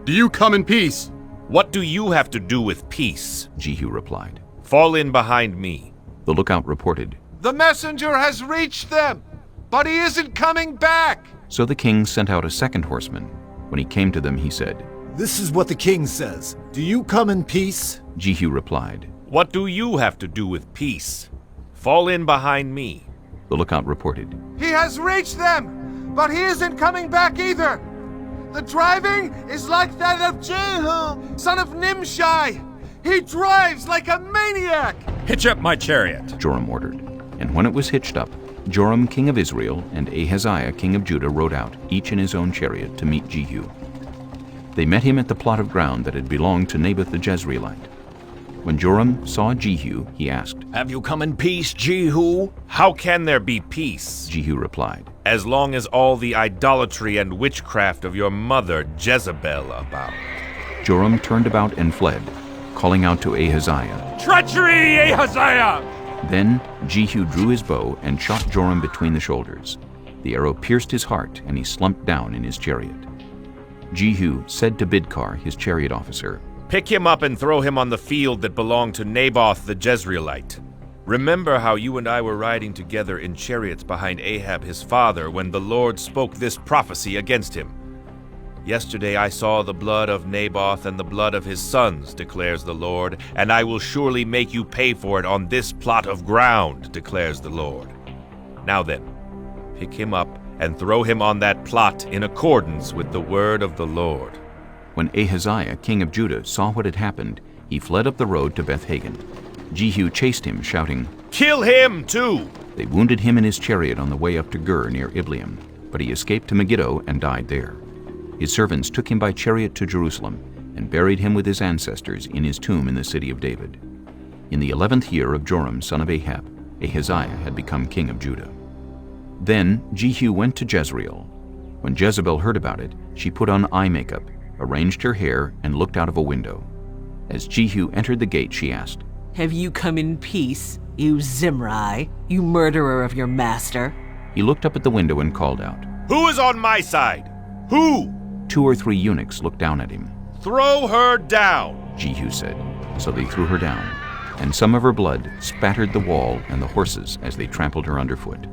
Do you come in peace? What do you have to do with peace? Jehu replied. Fall in behind me. The lookout reported, The messenger has reached them, but he isn't coming back. So the king sent out a second horseman. When he came to them, he said, This is what the king says. Do you come in peace? Jehu replied, What do you have to do with peace? Fall in behind me. The lookout reported, He has reached them, but he isn't coming back either. The driving is like that of Jehu, son of Nimshi. He drives like a maniac. Hitch up my chariot, Joram ordered. And when it was hitched up, Joram, king of Israel, and Ahaziah, king of Judah, rode out, each in his own chariot, to meet Jehu. They met him at the plot of ground that had belonged to Naboth the Jezreelite. When Joram saw Jehu, he asked, "Have you come in peace, Jehu?" "How can there be peace?" Jehu replied, "as long as all the idolatry and witchcraft of your mother Jezebel abound." Joram turned about and fled, calling out to Ahaziah, "Treachery, Ahaziah!" Then Jehu drew his bow and shot Joram between the shoulders. The arrow pierced his heart, and he slumped down in his chariot. Jehu said to Bidkar, his chariot officer, "Pick him up and throw him on the field that belonged to Naboth the Jezreelite. Remember how you and I were riding together in chariots behind Ahab his father when the Lord spoke this prophecy against him. Yesterday I saw the blood of Naboth and the blood of his sons, declares the Lord, and I will surely make you pay for it on this plot of ground, declares the Lord. Now then, pick him up and throw him on that plot in accordance with the word of the Lord." When Ahaziah, king of Judah, saw what had happened, he fled up the road to Beth-Hagan. Jehu chased him, shouting, "Kill him too!" They wounded him in his chariot on the way up to Gur near Ibleam, but he escaped to Megiddo and died there. His servants took him by chariot to Jerusalem and buried him with his ancestors in his tomb in the city of David. In the 11th year of Joram, son of Ahab, Ahaziah had become king of Judah. Then Jehu went to Jezreel. When Jezebel heard about it, she put on eye makeup, arranged her hair, and looked out of a window. As Jehu entered the gate, she asked, "Have you come in peace, you Zimri, you murderer of your master?" He looked up at the window and called out, "Who is on my side? Who?" 2 or 3 eunuchs looked down at him. "Throw her down," Jehu said. So they threw her down, and some of her blood spattered the wall and the horses as they trampled her underfoot.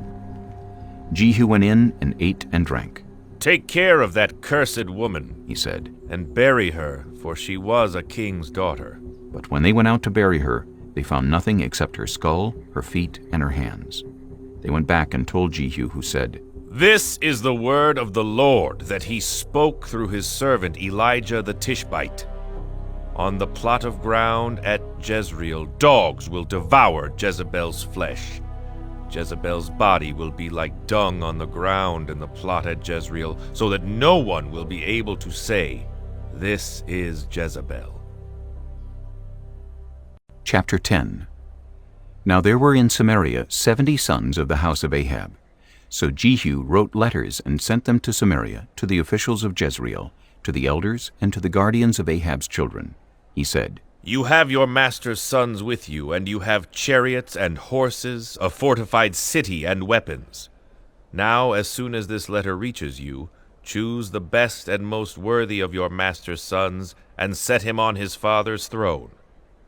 Jehu went in and ate and drank. "Take care of that cursed woman," he said, "and bury her, for she was a king's daughter." But when they went out to bury her, they found nothing except her skull, her feet, and her hands. They went back and told Jehu, who said, "This is the word of the Lord that he spoke through his servant Elijah the Tishbite. On the plot of ground at Jezreel, dogs will devour Jezebel's flesh. Jezebel's body will be like dung on the ground in the plot at Jezreel, so that no one will be able to say, 'This is Jezebel.'" Chapter 10. Now there were in Samaria 70 sons of the house of Ahab. So Jehu wrote letters and sent them to Samaria, to the officials of Jezreel, to the elders, and to the guardians of Ahab's children. He said, "You have your master's sons with you, and you have chariots and horses, a fortified city and weapons. Now, as soon as this letter reaches you, choose the best and most worthy of your master's sons, and set him on his father's throne.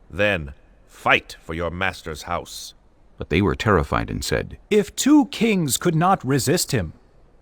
Then fight for your master's house." But they were terrified and said, "If 2 kings could not resist him,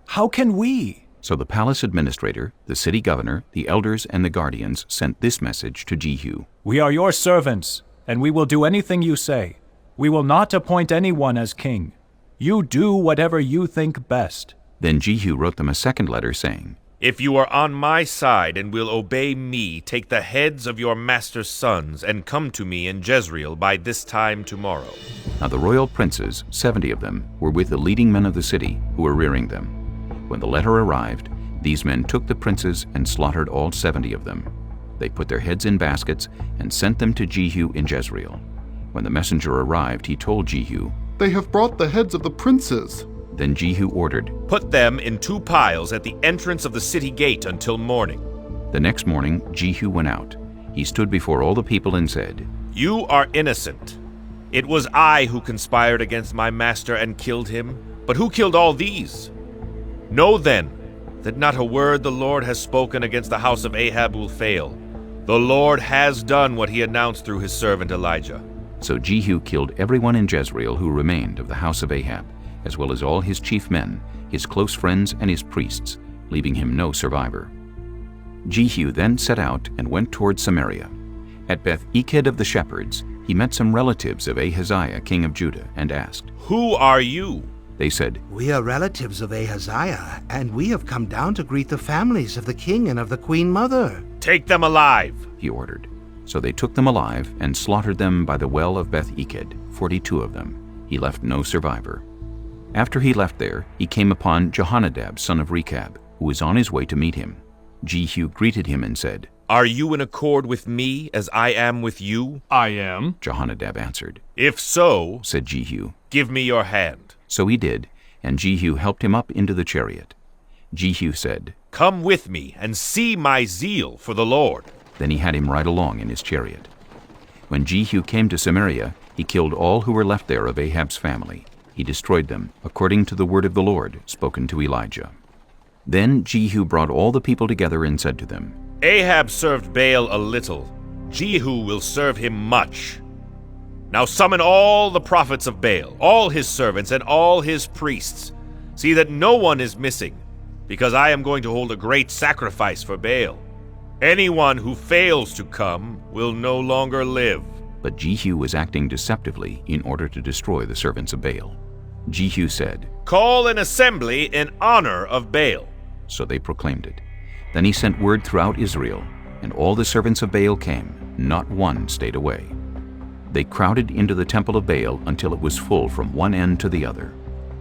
how can we?" So the palace administrator, the city governor, the elders, and the guardians sent this message to Jehu. "We are your servants, and we will do anything you say. We will not appoint anyone as king. You do whatever you think best." Then Jehu wrote them a second letter, saying, "If you are on my side and will obey me, take the heads of your master's sons and come to me in Jezreel by this time tomorrow." Now the royal princes, 70 of them, were with the leading men of the city, who were rearing them. When the letter arrived, these men took the princes and slaughtered all 70 of them. They put their heads in baskets and sent them to Jehu in Jezreel. When the messenger arrived, he told Jehu, "They have brought the heads of the princes." Then Jehu ordered, "Put them in 2 piles at the entrance of the city gate until morning." The next morning Jehu went out. He stood before all the people and said, "You are innocent. It was I who conspired against my master and killed him. But who killed all these? Know then that not a word the Lord has spoken against the house of Ahab will fail. The Lord has done what he announced through his servant Elijah." So Jehu killed everyone in Jezreel who remained of the house of Ahab, as well as all his chief men, his close friends, and his priests, leaving him no survivor. Jehu then set out and went toward Samaria. At Beth-Eked of the shepherds, he met some relatives of Ahaziah, king of Judah, and asked, "Who are you?" They said, "We are relatives of Ahaziah, and we have come down to greet the families of the king and of the queen mother." "Take them alive," he ordered. So they took them alive and slaughtered them by the well of Beth-Eked, 42 of them. He left no survivor. After he left there, he came upon Jehonadab, son of Rechab, who was on his way to meet him. Jehu greeted him and said, Are you in accord with me as I am with you? I am, Jehonadab answered. If so, said Jehu, give me your hand. So he did, and Jehu helped him up into the chariot. Jehu said, Come with me and see my zeal for the Lord. Then he had him ride along in his chariot. When Jehu came to Samaria, he killed all who were left there of Ahab's family. He destroyed them, according to the word of the Lord spoken to Elijah. Then Jehu brought all the people together and said to them, Ahab served Baal a little. Jehu will serve him much. Now summon all the prophets of Baal, all his servants and all his priests. See that no one is missing, because I am going to hold a great sacrifice for Baal. Anyone who fails to come will no longer live. But Jehu was acting deceptively in order to destroy the servants of Baal. Jehu said, Call an assembly in honor of Baal. So they proclaimed it. Then he sent word throughout Israel, and all the servants of Baal came, not one stayed away. They crowded into the temple of Baal until it was full from one end to the other.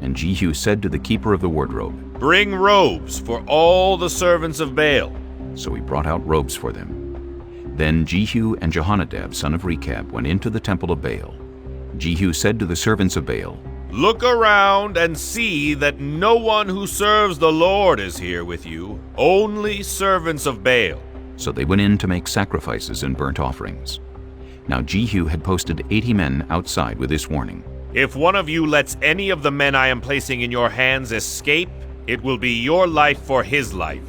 And Jehu said to the keeper of the wardrobe, Bring robes for all the servants of Baal. So he brought out robes for them. Then Jehu and Jehonadab, son of Rechab, went into the temple of Baal. Jehu said to the servants of Baal, Look around and see that no one who serves the Lord is here with you, only servants of Baal. So they went in to make sacrifices and burnt offerings. Now Jehu had posted 80 men outside with this warning, If one of you lets any of the men I am placing in your hands escape, it will be your life for his life.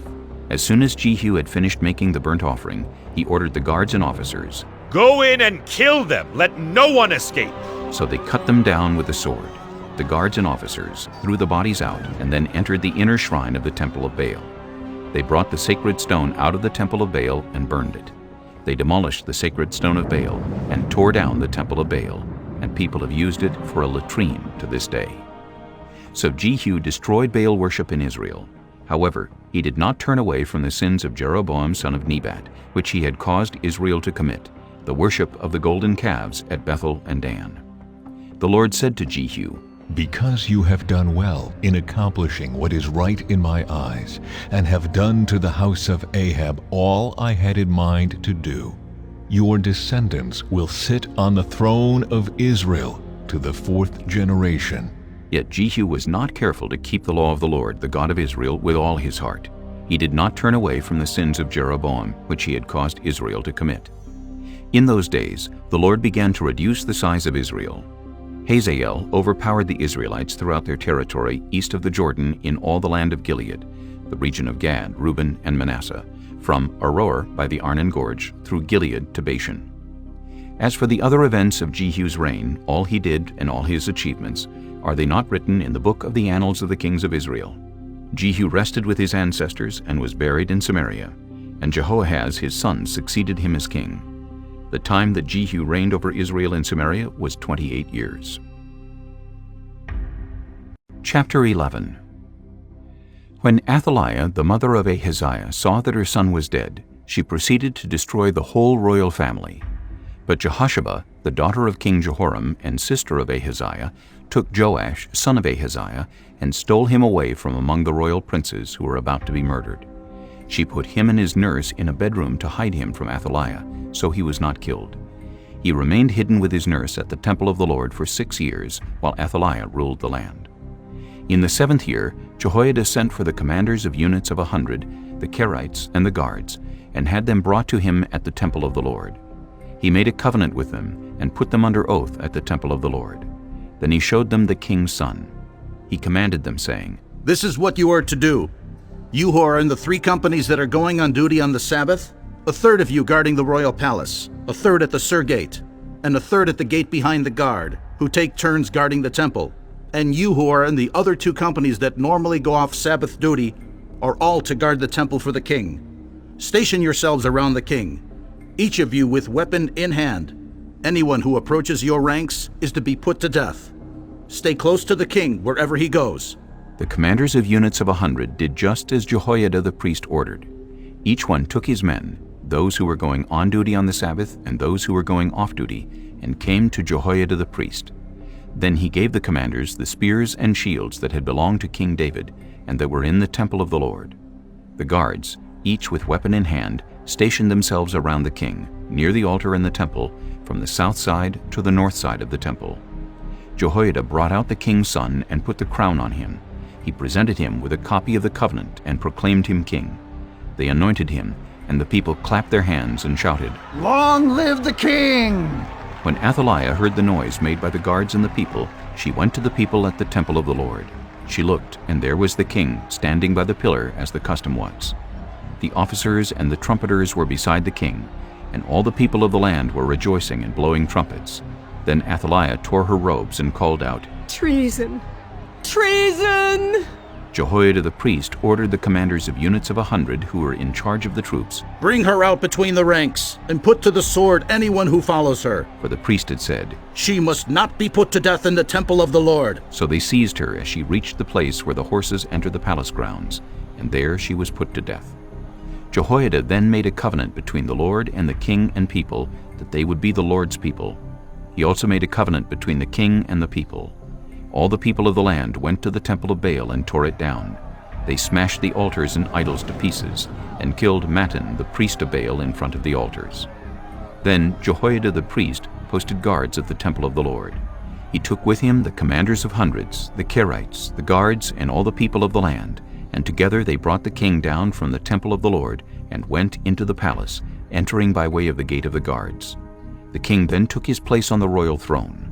As soon as Jehu had finished making the burnt offering, he ordered the guards and officers, Go in and kill them, let no one escape. So they cut them down with the sword. The guards and officers threw the bodies out and then entered the inner shrine of the temple of Baal. They brought the sacred stone out of the temple of Baal and burned it. They demolished the sacred stone of Baal and tore down the temple of Baal, and people have used it for a latrine to this day. So Jehu destroyed Baal worship in Israel. However, he did not turn away from the sins of Jeroboam son of Nebat, which he had caused Israel to commit, the worship of the golden calves at Bethel and Dan. The Lord said to Jehu, Because you have done well in accomplishing what is right in my eyes, and have done to the house of Ahab all I had in mind to do, your descendants will sit on the throne of Israel to the 4th generation. Yet Jehu was not careful to keep the law of the Lord, the God of Israel, with all his heart. He did not turn away from the sins of Jeroboam, which he had caused Israel to commit. In those days, the Lord began to reduce the size of Israel. Hazael overpowered the Israelites throughout their territory east of the Jordan in all the land of Gilead, the region of Gad, Reuben, and Manasseh, from Aroer by the Arnon Gorge through Gilead to Bashan. As for the other events of Jehu's reign, all he did and all his achievements, are they not written in the book of the annals of the kings of Israel? Jehu rested with his ancestors and was buried in Samaria, and Jehoahaz his son succeeded him as king. The time that Jehu reigned over Israel in Samaria was 28 years. Chapter 11. When Athaliah, the mother of Ahaziah, saw that her son was dead, she proceeded to destroy the whole royal family. But Jehosheba, the daughter of King Jehoram and sister of Ahaziah, took Joash, son of Ahaziah, and stole him away from among the royal princes who were about to be murdered. She put him and his nurse in a bedroom to hide him from Athaliah, so he was not killed. He remained hidden with his nurse at the temple of the Lord for 6 years, while Athaliah ruled the land. In the 7th year, Jehoiada sent for the commanders of units of 100, the Kerites and the guards, and had them brought to him at the temple of the Lord. He made a covenant with them and put them under oath at the temple of the Lord. Then he showed them the king's son. He commanded them, saying, This is what you are to do. You who are in the 3 companies that are going on duty on the Sabbath, a third of you guarding the royal palace, a third at the Sur Gate, and a third at the gate behind the guard, who take turns guarding the temple. And you who are in the other 2 companies that normally go off Sabbath duty are all to guard the temple for the king. Station yourselves around the king, each of you with weapon in hand. Anyone who approaches your ranks is to be put to death. Stay close to the king wherever he goes. The commanders of units of 100 did just as Jehoiada the priest ordered. Each one took his men, those who were going on duty on the Sabbath and those who were going off duty, and came to Jehoiada the priest. Then he gave the commanders the spears and shields that had belonged to King David and that were in the temple of the Lord. The guards, each with weapon in hand, stationed themselves around the king, near the altar in the temple, from the south side to the north side of the temple. Jehoiada brought out the king's son and put the crown on him. He presented him with a copy of the covenant and proclaimed him king. They anointed him, and the people clapped their hands and shouted, "Long live the king!" When Athaliah heard the noise made by the guards and the people, she went to the people at the temple of the Lord. She looked, and there was the king standing by the pillar as the custom was. The officers and the trumpeters were beside the king, and all the people of the land were rejoicing and blowing trumpets. Then Athaliah tore her robes and called out, "Treason! Treason!" Jehoiada the priest ordered the commanders of units of 100 who were in charge of the troops, "Bring her out between the ranks, and put to the sword anyone who follows her." For the priest had said, "She must not be put to death in the temple of the Lord." So they seized her as she reached the place where the horses enter the palace grounds, and there she was put to death. Jehoiada then made a covenant between the Lord and the king and people, that they would be the Lord's people. He also made a covenant between the king and the people. All the people of the land went to the temple of Baal and tore it down. They smashed the altars and idols to pieces, and killed Mattan, the priest of Baal, in front of the altars. Then Jehoiada the priest posted guards at the temple of the Lord. He took with him the commanders of hundreds, the Kerites, the guards, and all the people of the land, and together they brought the king down from the temple of the Lord and went into the palace, entering by way of the gate of the guards. The king then took his place on the royal throne.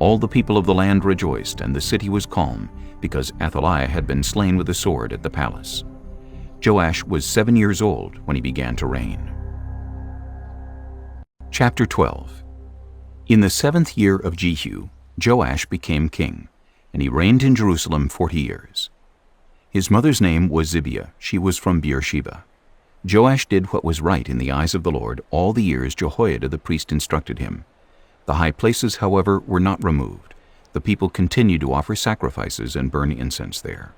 All the people of the land rejoiced, and the city was calm, because Athaliah had been slain with a sword at the palace. Joash was 7 years old when he began to reign. Chapter 12. In the 7th year of Jehu, Joash became king, and he reigned in Jerusalem 40 years. His mother's name was Zibiah. She was from Beersheba. Joash did what was right in the eyes of the Lord all the years Jehoiada the priest instructed him. The high places, however, were not removed. The people continued to offer sacrifices and burn incense there.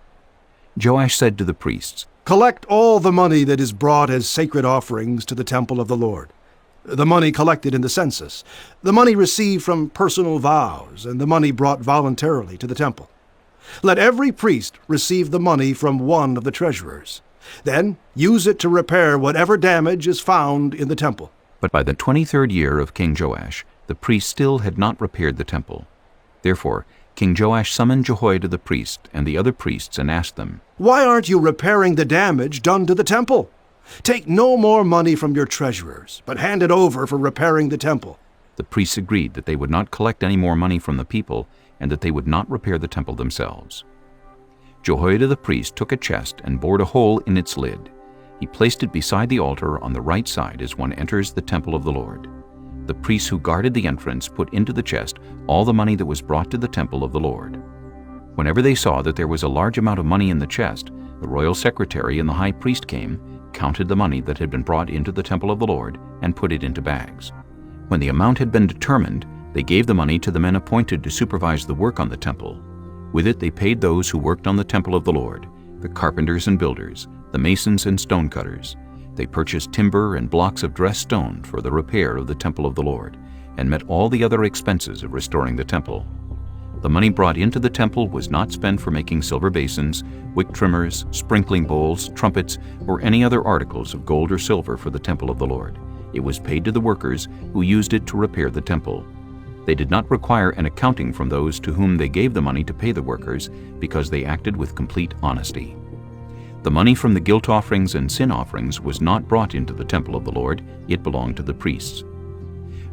Joash said to the priests, "Collect all the money that is brought as sacred offerings to the temple of the Lord, the money collected in the census, the money received from personal vows, and the money brought voluntarily to the temple. Let every priest receive the money from one of the treasurers. Then use it to repair whatever damage is found in the temple." But by the 23rd year of King Joash, the priests still had not repaired the temple. Therefore, King Joash summoned Jehoiada the priest and the other priests and asked them, "Why aren't you repairing the damage done to the temple? Take no more money from your treasurers, but hand it over for repairing the temple." The priests agreed that they would not collect any more money from the people and that they would not repair the temple themselves. Jehoiada the priest took a chest and bored a hole in its lid. He placed it beside the altar on the right side as one enters the temple of the Lord. The priests who guarded the entrance put into the chest all the money that was brought to the temple of the Lord. Whenever they saw that there was a large amount of money in the chest, the royal secretary and the high priest came, counted the money that had been brought into the temple of the Lord, and put it into bags. When the amount had been determined, they gave the money to the men appointed to supervise the work on the temple. With it they paid those who worked on the temple of the Lord, the carpenters and builders, the masons and stonecutters. They purchased timber and blocks of dressed stone for the repair of the temple of the Lord, and met all the other expenses of restoring the temple. The money brought into the temple was not spent for making silver basins, wick trimmers, sprinkling bowls, trumpets, or any other articles of gold or silver for the temple of the Lord. It was paid to the workers who used it to repair the temple. They did not require an accounting from those to whom they gave the money to pay the workers, because they acted with complete honesty. The money from the guilt offerings and sin offerings was not brought into the temple of the Lord. It belonged to the priests.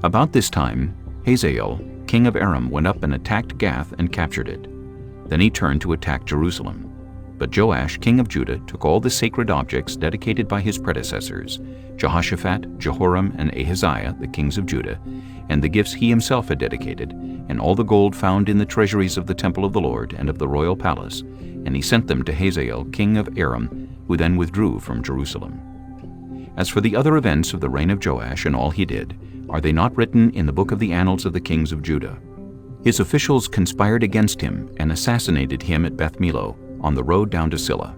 About this time, Hazael, king of Aram, went up and attacked Gath and captured it. Then he turned to attack Jerusalem. But Joash, king of Judah, took all the sacred objects dedicated by his predecessors, Jehoshaphat, Jehoram, and Ahaziah, the kings of Judah, and the gifts he himself had dedicated, and all the gold found in the treasuries of the temple of the Lord and of the royal palace, and he sent them to Hazael, king of Aram, who then withdrew from Jerusalem. As for the other events of the reign of Joash and all he did, are they not written in the book of the annals of the kings of Judah? His officials conspired against him and assassinated him at Beth Millo, on the road down to Silla.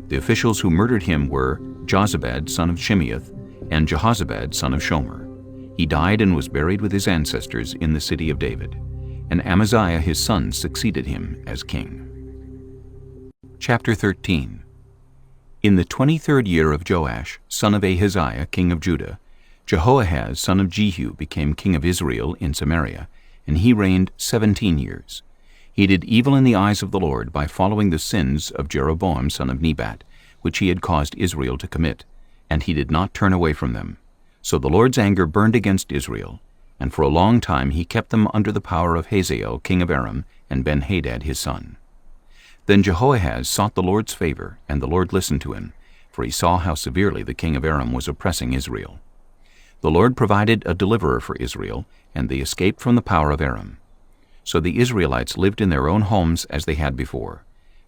The officials who murdered him were Jozabad, son of Shimeath, and Jehozabad, son of Shomer. He died and was buried with his ancestors in the city of David, and Amaziah his son succeeded him as king. Chapter 13. In the 23rd year of Joash, son of Ahaziah, king of Judah, Jehoahaz, son of Jehu, became king of Israel in Samaria, and he reigned 17 years. He did evil in the eyes of the Lord by following the sins of Jeroboam, son of Nebat, which he had caused Israel to commit, and he did not turn away from them. So the Lord's anger burned against Israel, and for a long time he kept them under the power of Hazael, king of Aram, and Ben-Hadad his son. Then Jehoahaz sought the Lord's favor, and the Lord listened to him, for he saw how severely the king of Aram was oppressing Israel. The Lord provided a deliverer for Israel, and they escaped from the power of Aram. So the Israelites lived in their own homes as they had before.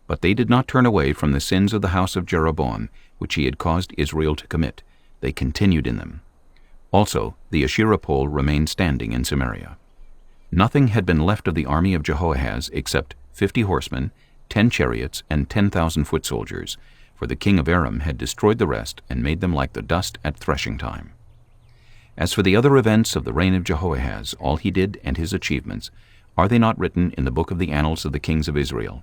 But they did not turn away from the sins of the house of Jeroboam, which he had caused Israel to commit. They continued in them. Also, the Asherah pole remained standing in Samaria. Nothing had been left of the army of Jehoahaz except 50 horsemen, 10 chariots, and 10,000 foot soldiers, for the king of Aram had destroyed the rest and made them like the dust at threshing time. As for the other events of the reign of Jehoahaz, all he did and his achievements, are they not written in the book of the annals of the kings of Israel?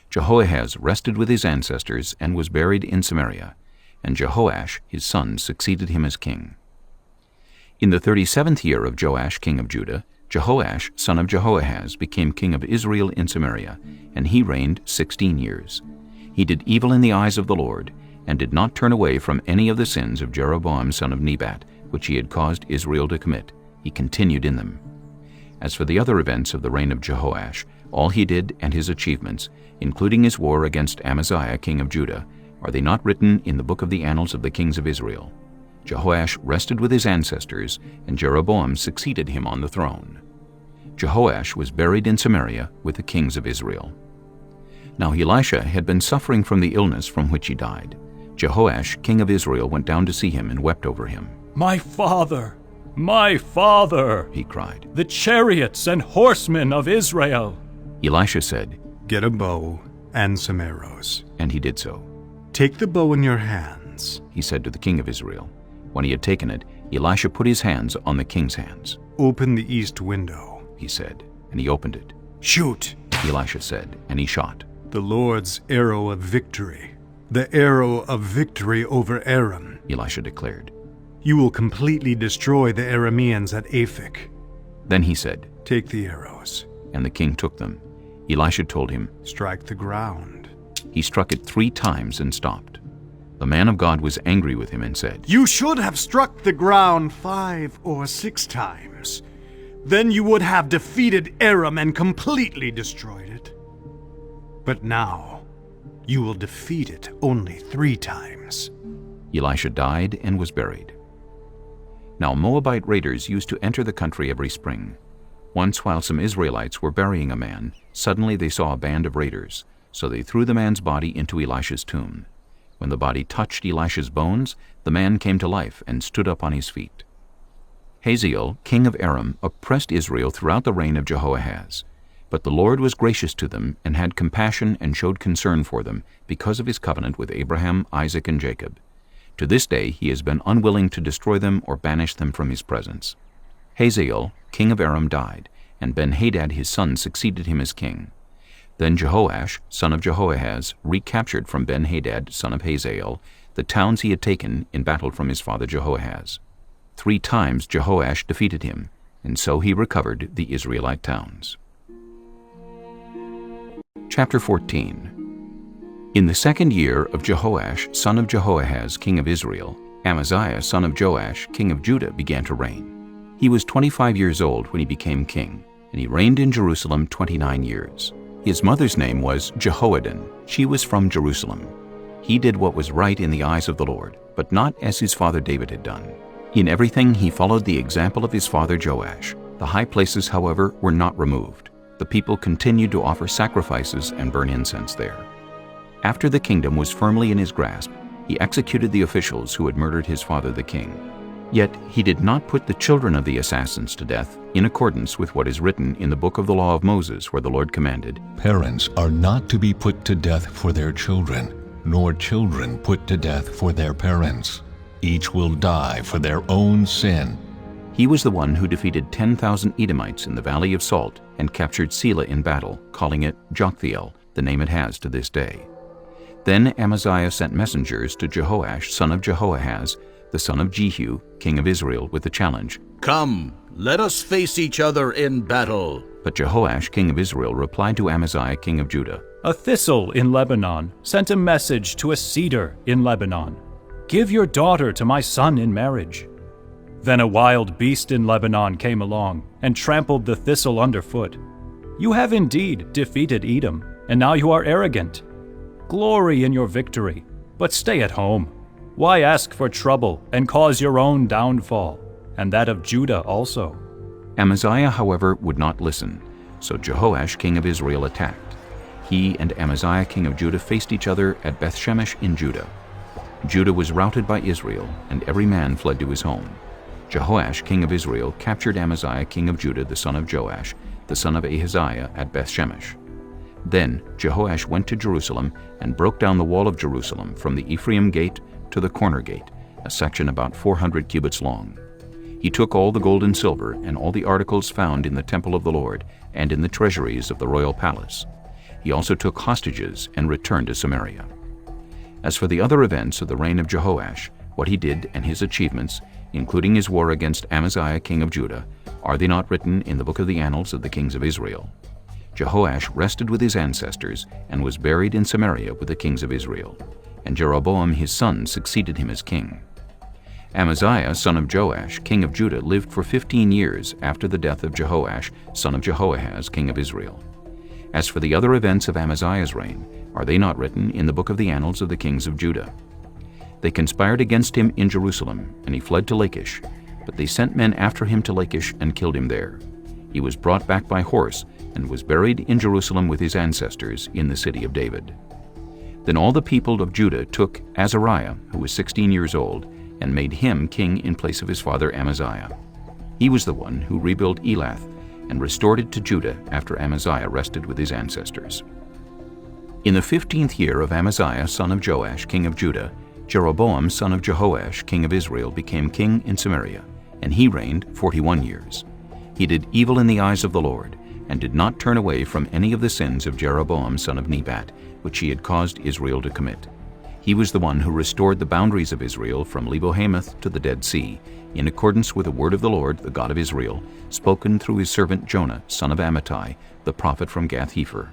Jehoahaz rested with his ancestors and was buried in Samaria, and Jehoash his son succeeded him as king. In the 37th year of Joash king of Judah, Jehoash son of Jehoahaz became king of Israel in Samaria, and he reigned 16 years. He did evil in the eyes of the Lord, and did not turn away from any of the sins of Jeroboam son of Nebat, which he had caused Israel to commit. He continued in them. As for the other events of the reign of Jehoash, all he did and his achievements, including his war against Amaziah king of Judah, are they not written in the book of the annals of the kings of Israel? Jehoash rested with his ancestors, and Jeroboam succeeded him on the throne. Jehoash was buried in Samaria with the kings of Israel. Now Elisha had been suffering from the illness from which he died. Jehoash king of Israel went down to see him and wept over him. "My father! My father!" he cried. "The chariots and horsemen of Israel!" Elisha said, "Get a bow and some arrows." And he did so. "Take the bow in your hands," he said to the king of Israel. When he had taken it, Elisha put his hands on the king's hands. "Open the east window," he said, and he opened it. "Shoot," Elisha said, and he shot. "The Lord's arrow of victory, the arrow of victory over Aram," Elisha declared. "You will completely destroy the Arameans at Aphek." Then he said, "Take the arrows." And the king took them. Elisha told him, "Strike the ground." He struck it 3 times and stopped. The man of God was angry with him and said, "You should have struck the ground 5 or 6 times. Then you would have defeated Aram and completely destroyed it. But now you will defeat it only 3 times." Elisha died and was buried. Now Moabite raiders used to enter the country every spring. Once while some Israelites were burying a man, suddenly they saw a band of raiders, so they threw the man's body into Elisha's tomb. When the body touched Elisha's bones, the man came to life and stood up on his feet. Hazael, king of Aram, oppressed Israel throughout the reign of Jehoahaz. But the Lord was gracious to them and had compassion and showed concern for them because of his covenant with Abraham, Isaac, and Jacob. To this day he has been unwilling to destroy them or banish them from his presence. Hazael, king of Aram, died, and Ben-Hadad his son succeeded him as king. Then Jehoash, son of Jehoahaz, recaptured from Ben-Hadad, son of Hazael, the towns he had taken in battle from his father Jehoahaz. 3 times Jehoash defeated him, and so he recovered the Israelite towns. Chapter 14. In the 2nd year of Jehoash, son of Jehoahaz, king of Israel, Amaziah, son of Joash, king of Judah, began to reign. He was 25 years old when he became king, and he reigned in Jerusalem 29 years. His mother's name was Jehoaddan. She was from Jerusalem. He did what was right in the eyes of the Lord, but not as his father David had done. In everything he followed the example of his father Joash. The high places, however, were not removed. The people continued to offer sacrifices and burn incense there. After the kingdom was firmly in his grasp, he executed the officials who had murdered his father the king. Yet he did not put the children of the assassins to death in accordance with what is written in the book of the law of Moses, where the Lord commanded, "Parents are not to be put to death for their children, nor children put to death for their parents. Each will die for their own sin." He was the one who defeated 10,000 Edomites in the Valley of Salt and captured Selah in battle, calling it Joktheel, the name it has to this day. Then Amaziah sent messengers to Jehoash, son of Jehoahaz, the son of Jehu, king of Israel, with the challenge, "Come, let us face each other in battle." But Jehoash, king of Israel, replied to Amaziah, king of Judah, "A thistle in Lebanon sent a message to a cedar in Lebanon. Give your daughter to my son in marriage." Then a wild beast in Lebanon came along and trampled the thistle underfoot. You have indeed defeated Edom, and now you are arrogant. Glory in your victory, but stay at home. Why ask for trouble and cause your own downfall, and that of Judah also? Amaziah, however, would not listen, so Jehoash, king of Israel, attacked. He and Amaziah, king of Judah, faced each other at Bethshemesh in Judah. Judah was routed by Israel, and every man fled to his home. Jehoash, king of Israel, captured Amaziah, king of Judah, the son of Joash, the son of Ahaziah, at Bethshemesh. Then Jehoash went to Jerusalem and broke down the wall of Jerusalem from the Ephraim gate to the corner gate, a section about 400 cubits long. He took all the gold and silver and all the articles found in the temple of the Lord and in the treasuries of the royal palace. He also took hostages and returned to Samaria. As for the other events of the reign of Jehoash, what he did and his achievements, including his war against Amaziah, king of Judah, are they not written in the book of the annals of the kings of Israel? Jehoash rested with his ancestors and was buried in Samaria with the kings of Israel, and Jeroboam his son succeeded him as king. Amaziah, son of Joash, king of Judah, lived for 15 years after the death of Jehoash, son of Jehoahaz, king of Israel. As for the other events of Amaziah's reign, are they not written in the book of the annals of the kings of Judah? They conspired against him in Jerusalem, and he fled to Lachish, but they sent men after him to Lachish and killed him there. He was brought back by horse and was buried in Jerusalem with his ancestors in the city of David. Then all the people of Judah took Azariah, who was 16 years old, and made him king in place of his father Amaziah. He was the one who rebuilt Elath and restored it to Judah after Amaziah rested with his ancestors. In the 15th year of Amaziah, son of Joash, king of Judah, Jeroboam, son of Jehoash, king of Israel, became king in Samaria, and he reigned 41 years. He did evil in the eyes of the Lord, and did not turn away from any of the sins of Jeroboam, son of Nebat, which he had caused Israel to commit. He was the one who restored the boundaries of Israel from Lebo-Hamath to the Dead Sea, in accordance with the word of the Lord, the God of Israel, spoken through his servant Jonah, son of Amittai, the prophet from Gath-hepher.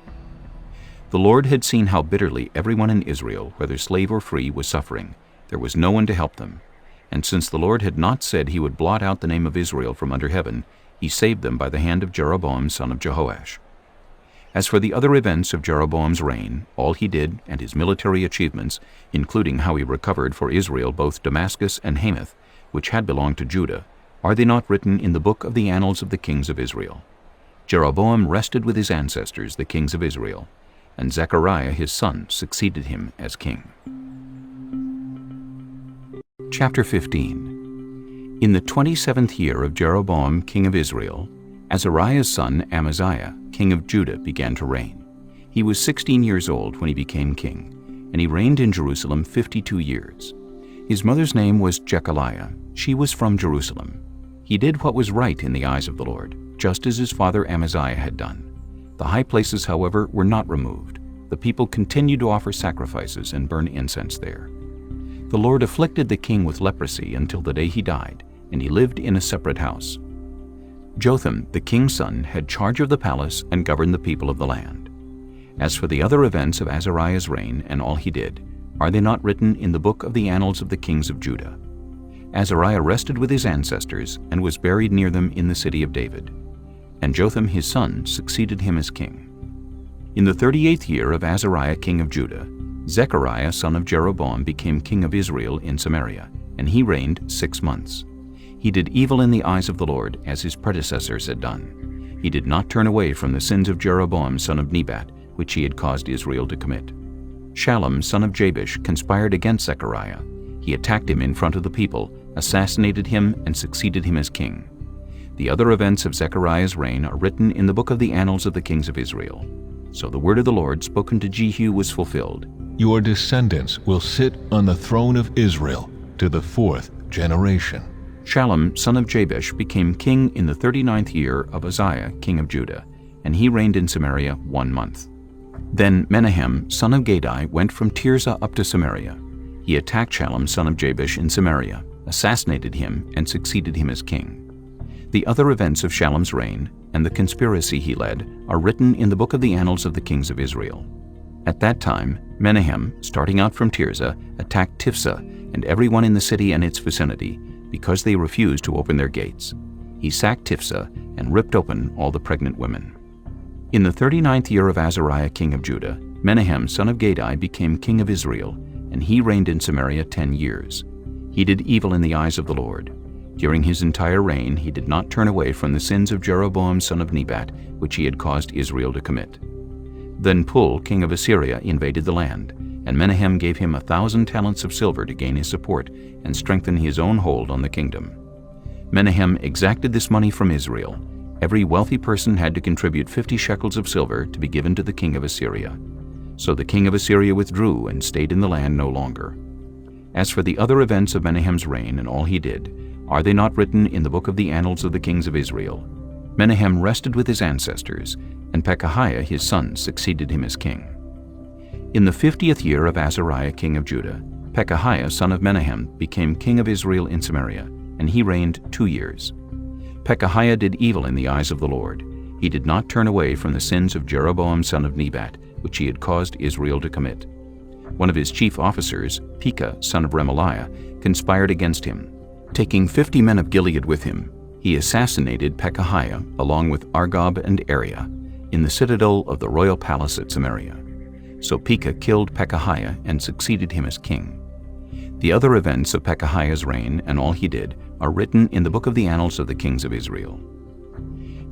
The Lord had seen how bitterly everyone in Israel, whether slave or free, was suffering. There was no one to help them. And since the Lord had not said he would blot out the name of Israel from under heaven, he saved them by the hand of Jeroboam, son of Jehoash. As for the other events of Jeroboam's reign, all he did and his military achievements, including how he recovered for Israel both Damascus and Hamath, which had belonged to Judah, are they not written in the book of the annals of the kings of Israel? Jeroboam rested with his ancestors, the kings of Israel, and Zechariah his son succeeded him as king. Chapter 15. In the 27th year of Jeroboam king of Israel, Azariah's son Amaziah, king of Judah, began to reign. He was 16 years old when he became king, and he reigned in Jerusalem 52 years. His mother's name was Jechaliah. She was from Jerusalem. He did what was right in the eyes of the Lord, just as his father Amaziah had done. The high places, however, were not removed. The people continued to offer sacrifices and burn incense there. The Lord afflicted the king with leprosy until the day he died, and he lived in a separate house. Jotham, the king's son, had charge of the palace and governed the people of the land. As for the other events of Azariah's reign and all he did, are they not written in the book of the annals of the kings of Judah? Azariah rested with his ancestors and was buried near them in the city of David. And Jotham his son succeeded him as king. In the 38th year of Azariah king of Judah, Zechariah son of Jeroboam became king of Israel in Samaria, and he reigned 6 months. He did evil in the eyes of the Lord, as his predecessors had done. He did not turn away from the sins of Jeroboam son of Nebat, which he had caused Israel to commit. Shallum son of Jabesh conspired against Zechariah. He attacked him in front of the people, assassinated him, and succeeded him as king. The other events of Zechariah's reign are written in the book of the annals of the kings of Israel. So the word of the Lord spoken to Jehu was fulfilled. Your descendants will sit on the throne of Israel to the 4th generation. Shallum, son of Jabesh, became king in the 39th year of Uzziah, king of Judah, and he reigned in Samaria 1 month. Then Menahem, son of Gadi, went from Tirzah up to Samaria. He attacked Shallum, son of Jabesh, in Samaria, assassinated him, and succeeded him as king. The other events of Shallum's reign and the conspiracy he led are written in the book of the annals of the kings of Israel. At that time, Menahem, starting out from Tirzah, attacked Tifsah and everyone in the city and its vicinity, because they refused to open their gates. He sacked Tifsah and ripped open all the pregnant women. In the 39th year of Azariah king of Judah, Menahem son of Gadi became king of Israel, and he reigned in Samaria 10 years. He did evil in the eyes of the Lord. During his entire reign he did not turn away from the sins of Jeroboam son of Nebat, which he had caused Israel to commit. Then Pul, king of Assyria, invaded the land, and Menahem gave him 1,000 talents of silver to gain his support and strengthen his own hold on the kingdom. Menahem exacted this money from Israel. Every wealthy person had to contribute 50 shekels of silver to be given to the king of Assyria. So the king of Assyria withdrew and stayed in the land no longer. As for the other events of Menahem's reign and all he did, are they not written in the book of the annals of the kings of Israel? Menahem rested with his ancestors, and Pekahiah his son succeeded him as king. In the 50th year of Azariah king of Judah, Pekahiah son of Menahem became king of Israel in Samaria, and he reigned 2 years. Pekahiah did evil in the eyes of the Lord. He did not turn away from the sins of Jeroboam son of Nebat, which he had caused Israel to commit. One of his chief officers, Pekah son of Remaliah, conspired against him. Taking 50 men of Gilead with him, he assassinated Pekahiah along with Argob and Ariah in the citadel of the royal palace at Samaria. So Pekah killed Pekahiah and succeeded him as king. The other events of Pekahiah's reign and all he did are written in the book of the annals of the kings of Israel.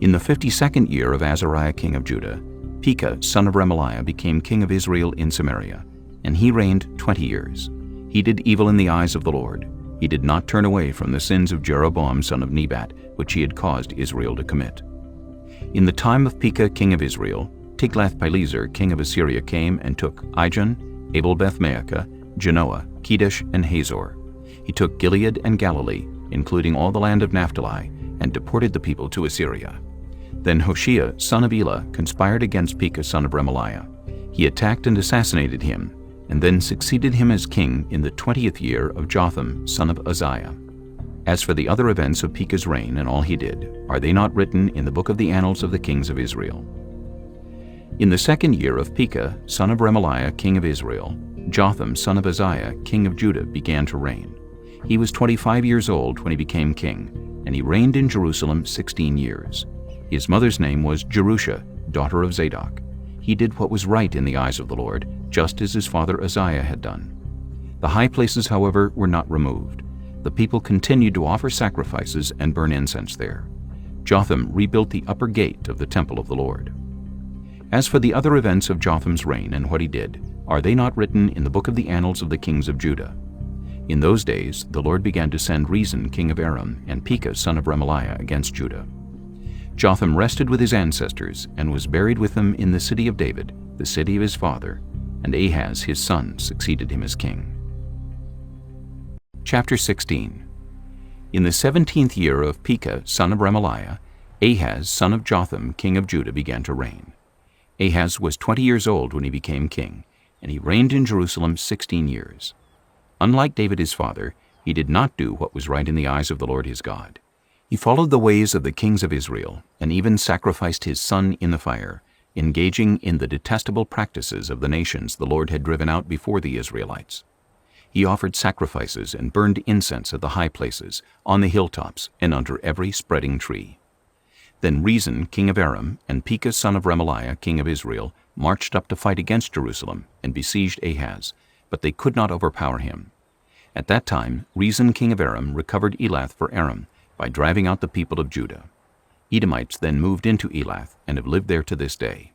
In the 52nd year of Azariah king of Judah, Pekah son of Remaliah became king of Israel in Samaria, and he reigned 20 years. He did evil in the eyes of the Lord. He did not turn away from the sins of Jeroboam son of Nebat, which he had caused Israel to commit. In the time of Pekah king of Israel, Tiglath-Pileser king of Assyria came and took Ijon, Abel-Beth-Maachah, Genoa, Kedesh, and Hazor. He took Gilead and Galilee, including all the land of Naphtali, and deported the people to Assyria. Then Hoshea son of Elah conspired against Pekah son of Remaliah. He attacked and assassinated him, and then succeeded him as king in the 20th year of Jotham son of Uzziah. As for the other events of Pekah's reign and all he did, are they not written in the book of the annals of the kings of Israel? In the 2nd year of Pekah son of Remaliah king of Israel, Jotham son of Uzziah king of Judah began to reign. He was 25 years old when he became king, and he reigned in Jerusalem 16 years. His mother's name was Jerusha, daughter of Zadok. He did what was right in the eyes of the Lord, just as his father Uzziah had done. The high places, however, were not removed. The people continued to offer sacrifices and burn incense there. Jotham rebuilt the upper gate of the temple of the Lord. As for the other events of Jotham's reign and what he did, are they not written in the book of the annals of the kings of Judah? In those days the Lord began to send Rezin king of Aram and Pekah son of Remaliah against Judah. Jotham rested with his ancestors and was buried with them in the city of David, the city of his father, and Ahaz his son succeeded him as king. Chapter 16. In the 17th year of Pekah son of Remaliah, Ahaz son of Jotham king of Judah began to reign. Ahaz was 20 years old when he became king, and he reigned in Jerusalem 16 years. Unlike David his father, he did not do what was right in the eyes of the Lord his God. He followed the ways of the kings of Israel, and even sacrificed his son in the fire, engaging in the detestable practices of the nations the Lord had driven out before the Israelites. He offered sacrifices and burned incense at the high places, on the hilltops, and under every spreading tree. Then Rezin king of Aram and Pekah son of Remaliah king of Israel marched up to fight against Jerusalem and besieged Ahaz, but they could not overpower him. At that time Rezin king of Aram recovered Elath for Aram, by driving out the people of Judah. Edomites then moved into Elath and have lived there to this day.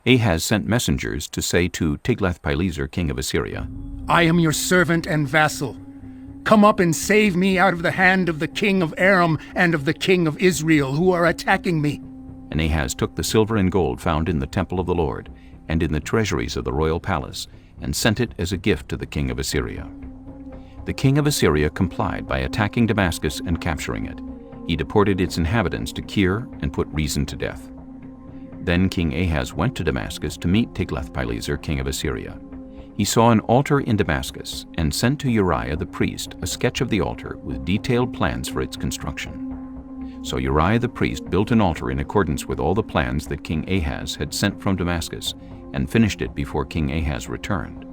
Ahaz sent messengers to say to Tiglath-Pileser king of Assyria, I am your servant and vassal. Come up and save me out of the hand of the king of Aram and of the king of Israel, who are attacking me. And Ahaz took the silver and gold found in the temple of the Lord and in the treasuries of the royal palace, and sent it as a gift to the king of Assyria. The king of Assyria complied by attacking Damascus and capturing it. He deported its inhabitants to Kir and put Rezin to death. Then King Ahaz went to Damascus to meet Tiglath-Pileser, king of Assyria. He saw an altar in Damascus and sent to Uriah the priest a sketch of the altar with detailed plans for its construction. So Uriah the priest built an altar in accordance with all the plans that King Ahaz had sent from Damascus and finished it before King Ahaz returned.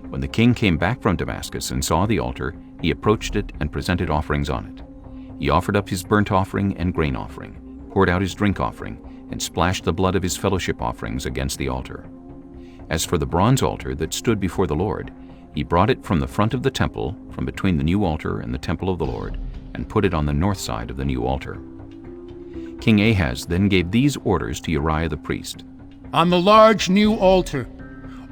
When the king came back from Damascus and saw the altar, he approached it and presented offerings on it. He offered up his burnt offering and grain offering, poured out his drink offering, and splashed the blood of his fellowship offerings against the altar. As for the bronze altar that stood before the Lord, he brought it from the front of the temple, from between the new altar and the temple of the Lord, and put it on the north side of the new altar. King Ahaz then gave these orders to Uriah the priest. On the large new altar,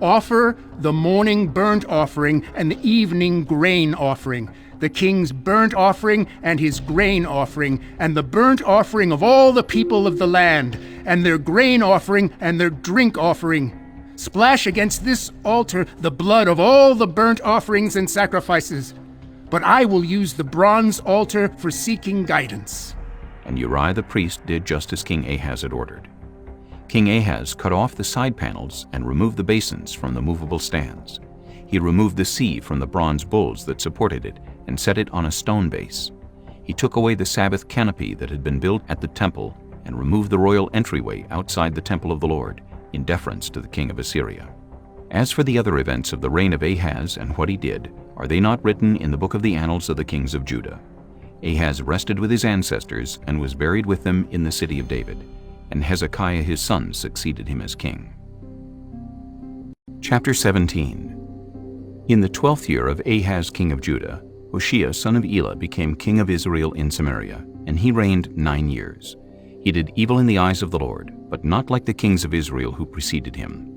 offer the morning burnt offering and the evening grain offering, the king's burnt offering and his grain offering, and the burnt offering of all the people of the land, and their grain offering and their drink offering. Splash against this altar the blood of all the burnt offerings and sacrifices. But I will use the bronze altar for seeking guidance. And Uriah the priest did just as King Ahaz had ordered. King Ahaz cut off the side panels and removed the basins from the movable stands. He removed the sea from the bronze bulls that supported it and set it on a stone base. He took away the Sabbath canopy that had been built at the temple and removed the royal entryway outside the temple of the Lord, in deference to the king of Assyria. As for the other events of the reign of Ahaz and what he did, are they not written in the book of the annals of the kings of Judah? Ahaz rested with his ancestors and was buried with them in the city of David, and Hezekiah his son succeeded him as king. Chapter 17. In the 12th year of Ahaz king of Judah, Hoshea son of Elah became king of Israel in Samaria, and he reigned 9 years. He did evil in the eyes of the Lord, but not like the kings of Israel who preceded him.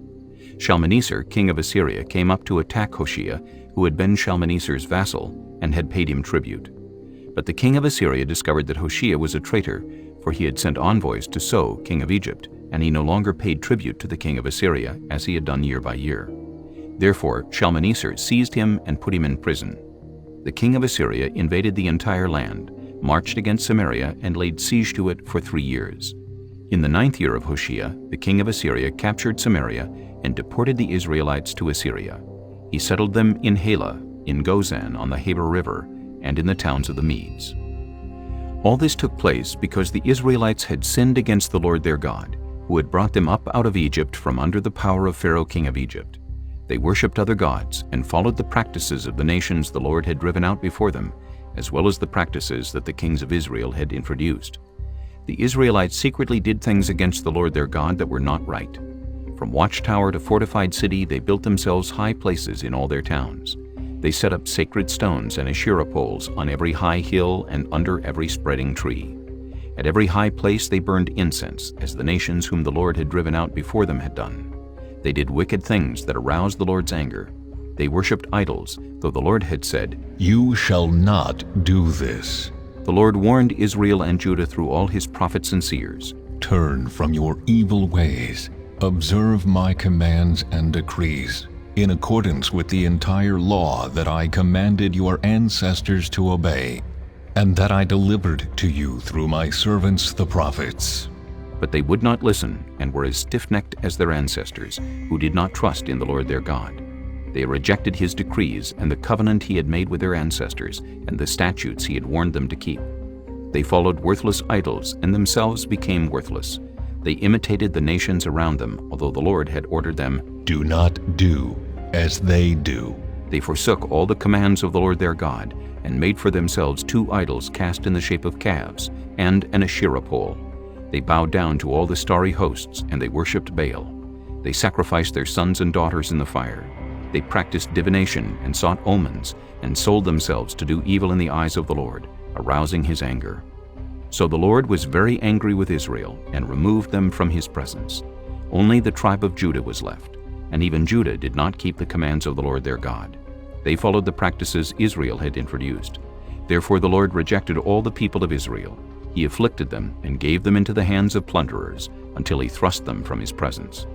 Shalmaneser, king of Assyria, came up to attack Hoshea, who had been Shalmaneser's vassal, and had paid him tribute. But the king of Assyria discovered that Hoshea was a traitor, for he had sent envoys to So, king of Egypt, and he no longer paid tribute to the king of Assyria, as he had done year by year. Therefore Shalmaneser seized him and put him in prison. The king of Assyria invaded the entire land, marched against Samaria, and laid siege to it for 3 years. In the 9th year of Hoshea, the king of Assyria captured Samaria and deported the Israelites to Assyria. He settled them in Halah, in Gozan on the Habor River, and in the towns of the Medes. All this took place because the Israelites had sinned against the Lord their God, who had brought them up out of Egypt from under the power of Pharaoh king of Egypt. They worshipped other gods and followed the practices of the nations the Lord had driven out before them, as well as the practices that the kings of Israel had introduced. The Israelites secretly did things against the Lord their God that were not right. From watchtower to fortified city, they built themselves high places in all their towns. They set up sacred stones and Asherah poles on every high hill and under every spreading tree. At every high place they burned incense, as the nations whom the Lord had driven out before them had done. They did wicked things that aroused the Lord's anger. They worshipped idols, though the Lord had said, "You shall not do this." The Lord warned Israel and Judah through all his prophets and seers. Turn from your evil ways. Observe my commands and decrees, in accordance with the entire law that I commanded your ancestors to obey, and that I delivered to you through my servants the prophets. But they would not listen, and were as stiff-necked as their ancestors, who did not trust in the Lord their God. They rejected his decrees and the covenant he had made with their ancestors, and the statutes he had warned them to keep. They followed worthless idols, and themselves became worthless. They imitated the nations around them, although the Lord had ordered them, "Do not do as they do." They forsook all the commands of the Lord their God, and made for themselves 2 idols cast in the shape of calves, and an Asherah pole. They bowed down to all the starry hosts, and they worshipped Baal. They sacrificed their sons and daughters in the fire. They practiced divination and sought omens, and sold themselves to do evil in the eyes of the Lord, arousing his anger. So the Lord was very angry with Israel, and removed them from his presence. Only the tribe of Judah was left, and even Judah did not keep the commands of the Lord their God. They followed the practices Israel had introduced. Therefore the Lord rejected all the people of Israel. He afflicted them and gave them into the hands of plunderers, until he thrust them from his presence.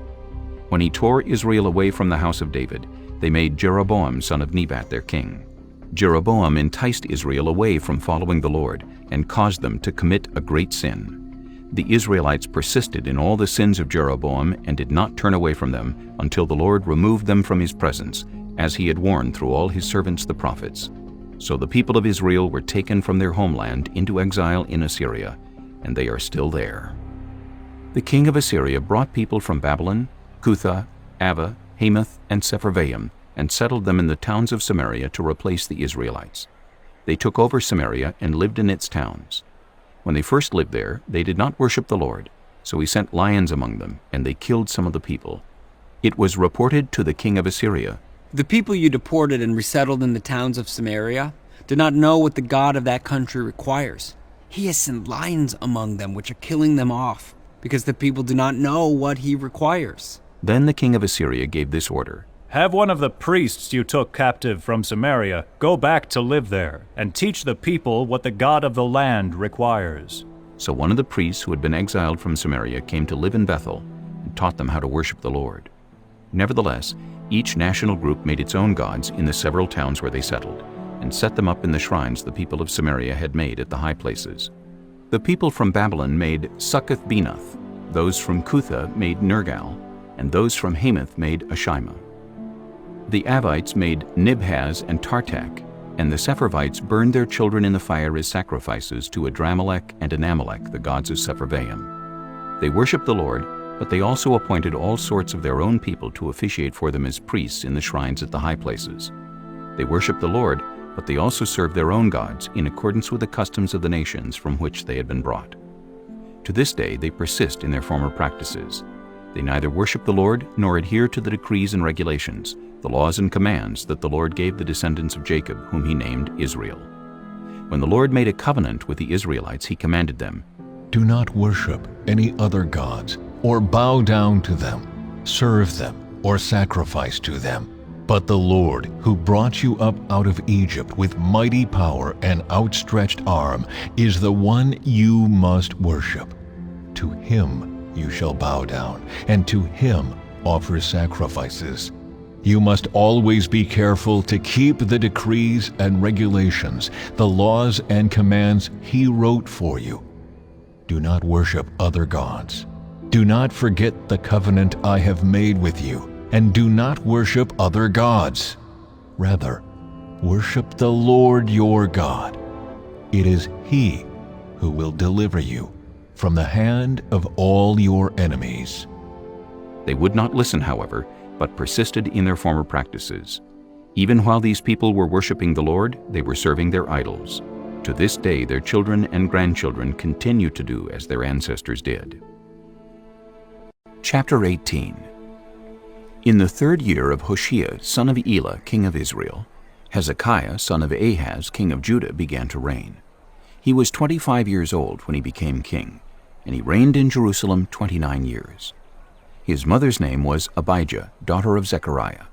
When he tore Israel away from the house of David, they made Jeroboam son of Nebat their king. Jeroboam enticed Israel away from following the Lord, and caused them to commit a great sin. The Israelites persisted in all the sins of Jeroboam and did not turn away from them until the Lord removed them from his presence, as he had warned through all his servants the prophets. So the people of Israel were taken from their homeland into exile in Assyria, and they are still there. The king of Assyria brought people from Babylon, Cutha, Ava, Hamath, and Sepharvaim, and settled them in the towns of Samaria to replace the Israelites. They took over Samaria and lived in its towns. When they first lived there, they did not worship the Lord, so he sent lions among them, and they killed some of the people. It was reported to the king of Assyria, The people you deported and resettled in the towns of Samaria do not know what the God of that country requires. He has sent lions among them, which are killing them off, because the people do not know what he requires. Then the king of Assyria gave this order, Have one of the priests you took captive from Samaria go back to live there, and teach the people what the God of the land requires. So one of the priests who had been exiled from Samaria came to live in Bethel and taught them how to worship the Lord. Nevertheless, each national group made its own gods in the several towns where they settled, and set them up in the shrines the people of Samaria had made at the high places. The people from Babylon made Succoth-Benoth, those from Cutha made Nergal, and those from Hamath made Ashima. The Avites made Nibhaz and Tartak, and the Sepharvites burned their children in the fire as sacrifices to Adramelech and Anamelech, the gods of Sepharvaim. They worshipped the Lord, but they also appointed all sorts of their own people to officiate for them as priests in the shrines at the high places. They worshipped the Lord, but they also served their own gods in accordance with the customs of the nations from which they had been brought. To this day they persist in their former practices. They neither worship the Lord nor adhere to the decrees and regulations, the laws and commands that the Lord gave the descendants of Jacob, whom he named Israel. When the Lord made a covenant with the Israelites, he commanded them, Do not worship any other gods, or bow down to them, serve them, or sacrifice to them. But the Lord, who brought you up out of Egypt with mighty power and outstretched arm, is the one you must worship. To him you shall bow down, and to him offer sacrifices. You must always be careful to keep the decrees and regulations, the laws and commands he wrote for you. Do not worship other gods. Do not forget the covenant I have made with you, and do not worship other gods. Rather, worship the Lord your God. It is he who will deliver you from the hand of all your enemies. They would not listen, however, but persisted in their former practices. Even while these people were worshiping the Lord, they were serving their idols. To this day, their children and grandchildren continue to do as their ancestors did. Chapter 18. In the 3rd year of Hoshea, son of Elah, king of Israel, Hezekiah, son of Ahaz, king of Judah, began to reign. He was 25 years old when he became king, and he reigned in Jerusalem 29 years. His mother's name was Abijah, daughter of Zechariah.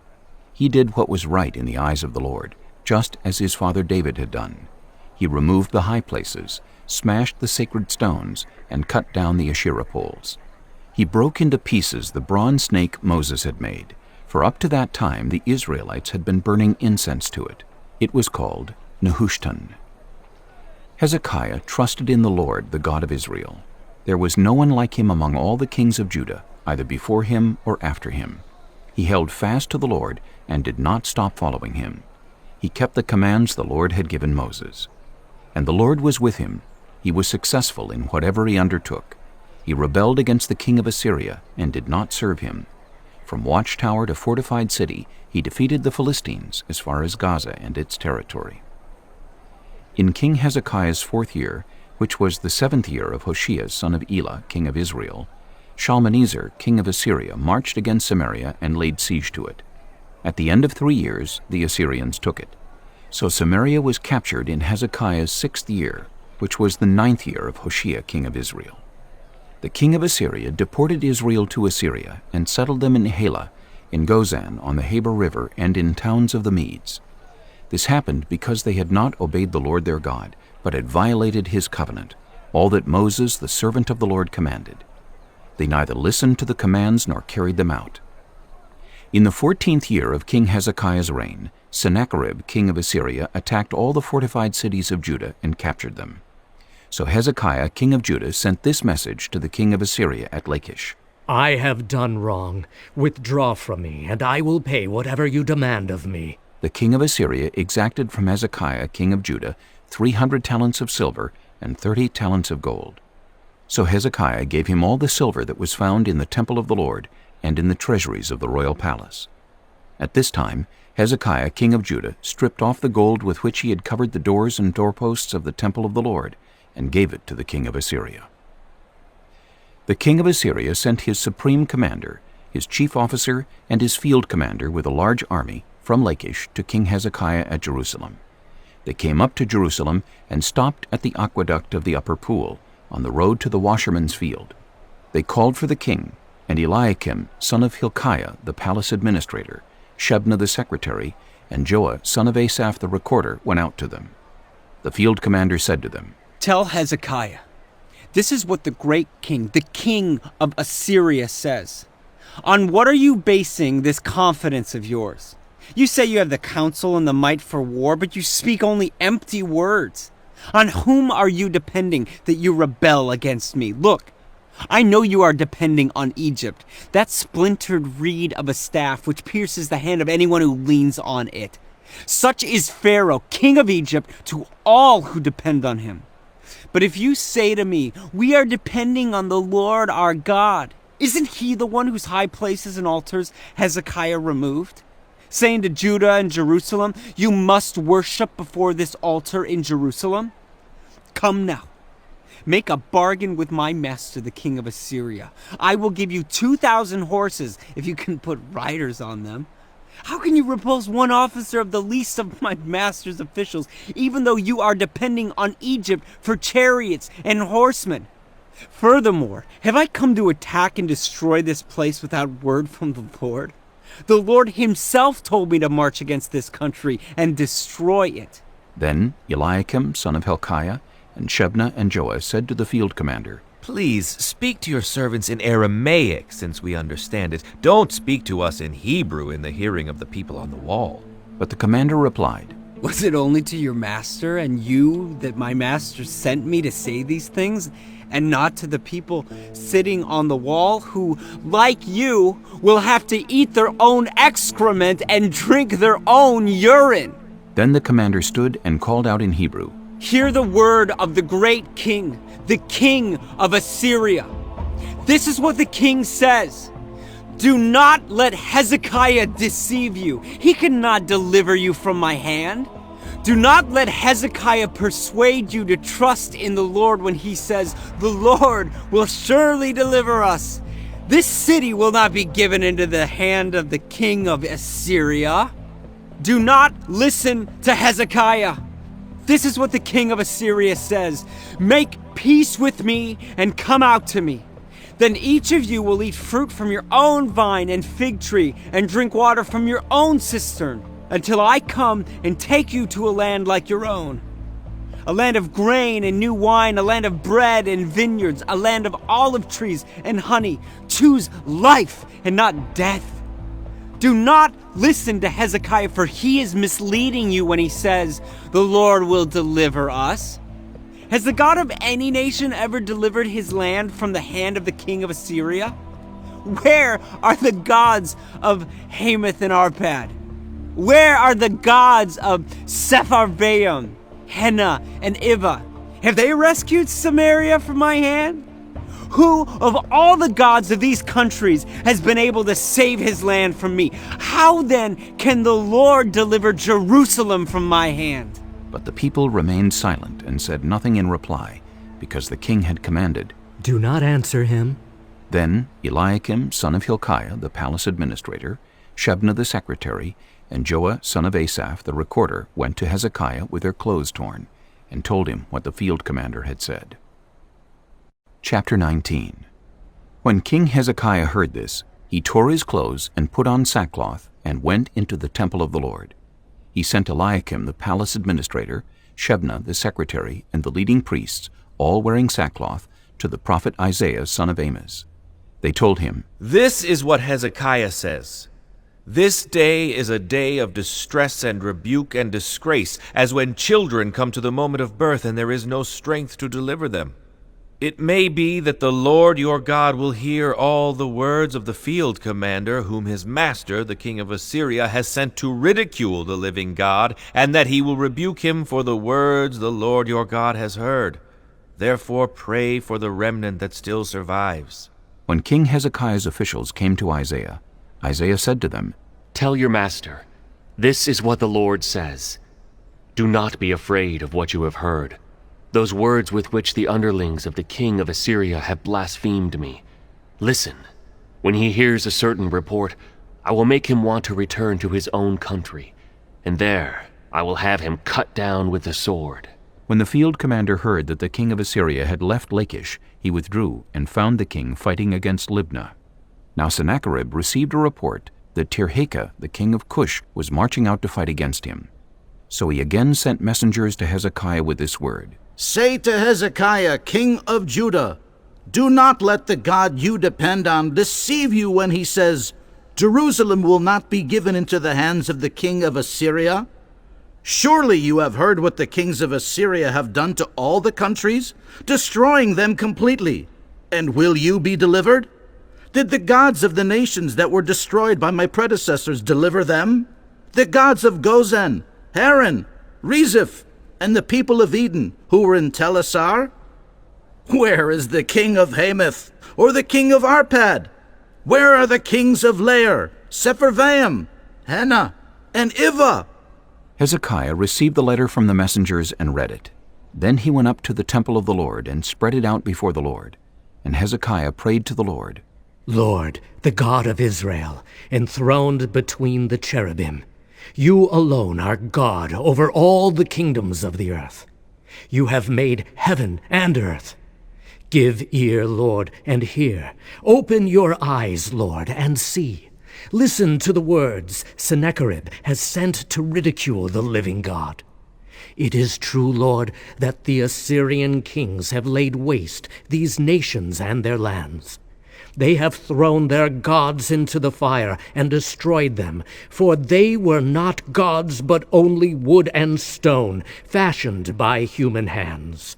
He did what was right in the eyes of the Lord, just as his father David had done. He removed the high places, smashed the sacred stones, and cut down the Asherah poles. He broke into pieces the bronze snake Moses had made, for up to that time the Israelites had been burning incense to it. It was called Nehushtan. Hezekiah trusted in the Lord, the God of Israel. There was no one like him among all the kings of Judah, either before him or after him. He held fast to the Lord and did not stop following him. He kept the commands the Lord had given Moses. And the Lord was with him. He was successful in whatever he undertook. He rebelled against the king of Assyria and did not serve him. From watchtower to fortified city, he defeated the Philistines as far as Gaza and its territory. In King Hezekiah's 4th year, which was the 7th year of Hoshea, son of Elah, king of Israel, Shalmaneser, king of Assyria, marched against Samaria and laid siege to it. At the end of 3 years, the Assyrians took it. So Samaria was captured in Hezekiah's 6th year, which was the 9th year of Hoshea, king of Israel. The king of Assyria deported Israel to Assyria and settled them in Halah, in Gozan on the Habor River, and in towns of the Medes. This happened because they had not obeyed the Lord their God, but had violated his covenant, all that Moses, the servant of the Lord, commanded. They neither listened to the commands nor carried them out. In the 14th year of King Hezekiah's reign, Sennacherib, king of Assyria, attacked all the fortified cities of Judah and captured them. So Hezekiah, king of Judah, sent this message to the king of Assyria at Lachish. I have done wrong. Withdraw from me, and I will pay whatever you demand of me. The king of Assyria exacted from Hezekiah, king of Judah, 300 talents of silver and 30 talents of gold. So Hezekiah gave him all the silver that was found in the temple of the Lord and in the treasuries of the royal palace. At this time, Hezekiah, king of Judah, stripped off the gold with which he had covered the doors and doorposts of the temple of the Lord and gave it to the king of Assyria. The king of Assyria sent his supreme commander, his chief officer, and his field commander with a large army from Lachish to King Hezekiah at Jerusalem. They came up to Jerusalem and stopped at the aqueduct of the upper pool, on the road to the washerman's field. They called for the king, and Eliakim, son of Hilkiah, the palace administrator, Shebna the secretary, and Joah, son of Asaph the recorder, went out to them. The field commander said to them, Tell Hezekiah, this is what the great king, the king of Assyria, says. On what are you basing this confidence of yours? You say you have the counsel and the might for war, but you speak only empty words. On whom are you depending that you rebel against me? Look, I know you are depending on Egypt, that splintered reed of a staff which pierces the hand of anyone who leans on it. Such is Pharaoh, king of Egypt, to all who depend on him. But if you say to me, we are depending on the Lord our God, isn't he the one whose high places and altars Hezekiah removed? Saying to Judah and Jerusalem, you must worship before this altar in Jerusalem? Come now, make a bargain with my master, the king of Assyria. I will give you 2,000 horses if you can put riders on them. How can you repulse one officer of the least of my master's officials, even though you are depending on Egypt for chariots and horsemen? Furthermore, have I come to attack and destroy this place without word from the Lord? The Lord himself told me to march against this country and destroy it. Then Eliakim, son of Hilkiah, and Shebna and Joah said to the field commander, Please speak to your servants in Aramaic, since we understand it. Don't speak to us in Hebrew in the hearing of the people on the wall. But the commander replied, Was it only to your master and you that my master sent me to say these things, and not to the people sitting on the wall who, like you, will have to eat their own excrement and drink their own urine? Then the commander stood and called out in Hebrew, Hear the word of the great king, the king of Assyria. This is what the king says. Do not let Hezekiah deceive you. He cannot deliver you from my hand. Do not let Hezekiah persuade you to trust in the Lord when he says, The Lord will surely deliver us. This city will not be given into the hand of the king of Assyria. Do not listen to Hezekiah. This is what the king of Assyria says. Make peace with me and come out to me. Then each of you will eat fruit from your own vine and fig tree and drink water from your own cistern until I come and take you to a land like your own. A land of grain and new wine, a land of bread and vineyards, a land of olive trees and honey. Choose life and not death. Do not listen to Hezekiah, for he is misleading you when he says, The Lord will deliver us. Has the God of any nation ever delivered his land from the hand of the king of Assyria? Where are the gods of Hamath and Arpad? Where are the gods of Sepharvaim, Hena, and Iva? Have they rescued Samaria from my hand? Who of all the gods of these countries has been able to save his land from me? How then can the Lord deliver Jerusalem from my hand? But the people remained silent and said nothing in reply, because the king had commanded, Do not answer him. Then Eliakim, son of Hilkiah, the palace administrator, Shebna the secretary, and Joah, son of Asaph, the recorder, went to Hezekiah with their clothes torn, and told him what the field commander had said. Chapter 19. When King Hezekiah heard this, he tore his clothes and put on sackcloth and went into the temple of the Lord. He sent Eliakim, the palace administrator, Shebna, the secretary, and the leading priests, all wearing sackcloth, to the prophet Isaiah, son of Amos. They told him, This is what Hezekiah says. This day is a day of distress and rebuke and disgrace, as when children come to the moment of birth and there is no strength to deliver them. It may be that the Lord your God will hear all the words of the field commander whom his master, the king of Assyria, has sent to ridicule the living God, and that he will rebuke him for the words the Lord your God has heard. Therefore pray for the remnant that still survives." When King Hezekiah's officials came to Isaiah, Isaiah said to them, "Tell your master, this is what the Lord says. Do not be afraid of what you have heard, those words with which the underlings of the king of Assyria have blasphemed me. Listen, when he hears a certain report, I will make him want to return to his own country, and there I will have him cut down with the sword." When the field commander heard that the king of Assyria had left Lachish, he withdrew and found the king fighting against Libnah. Now Sennacherib received a report that Tirhakah, the king of Cush, was marching out to fight against him. So he again sent messengers to Hezekiah with this word, "Say to Hezekiah, king of Judah, do not let the God you depend on deceive you when he says, 'Jerusalem will not be given into the hands of the king of Assyria.' Surely you have heard what the kings of Assyria have done to all the countries, destroying them completely. And will you be delivered? Did the gods of the nations that were destroyed by my predecessors deliver them? The gods of Gozan, Haran, Rezeph, and the people of Eden who were in Telassar? Where is the king of Hamath, or the king of Arpad? Where are the kings of Lair, Sepharvaim, Hena, and Ivah?" Hezekiah received the letter from the messengers and read it. Then he went up to the temple of the Lord and spread it out before the Lord. And Hezekiah prayed to the Lord, Lord, the God of Israel, enthroned between the cherubim, you alone are God over all the kingdoms of the earth. You have made heaven and earth. Give ear, Lord, and hear. Open your eyes, Lord, and see. Listen to the words Sennacherib has sent to ridicule the living God. It is true, Lord, that the Assyrian kings have laid waste these nations and their lands. They have thrown their gods into the fire and destroyed them, for they were not gods but only wood and stone, fashioned by human hands.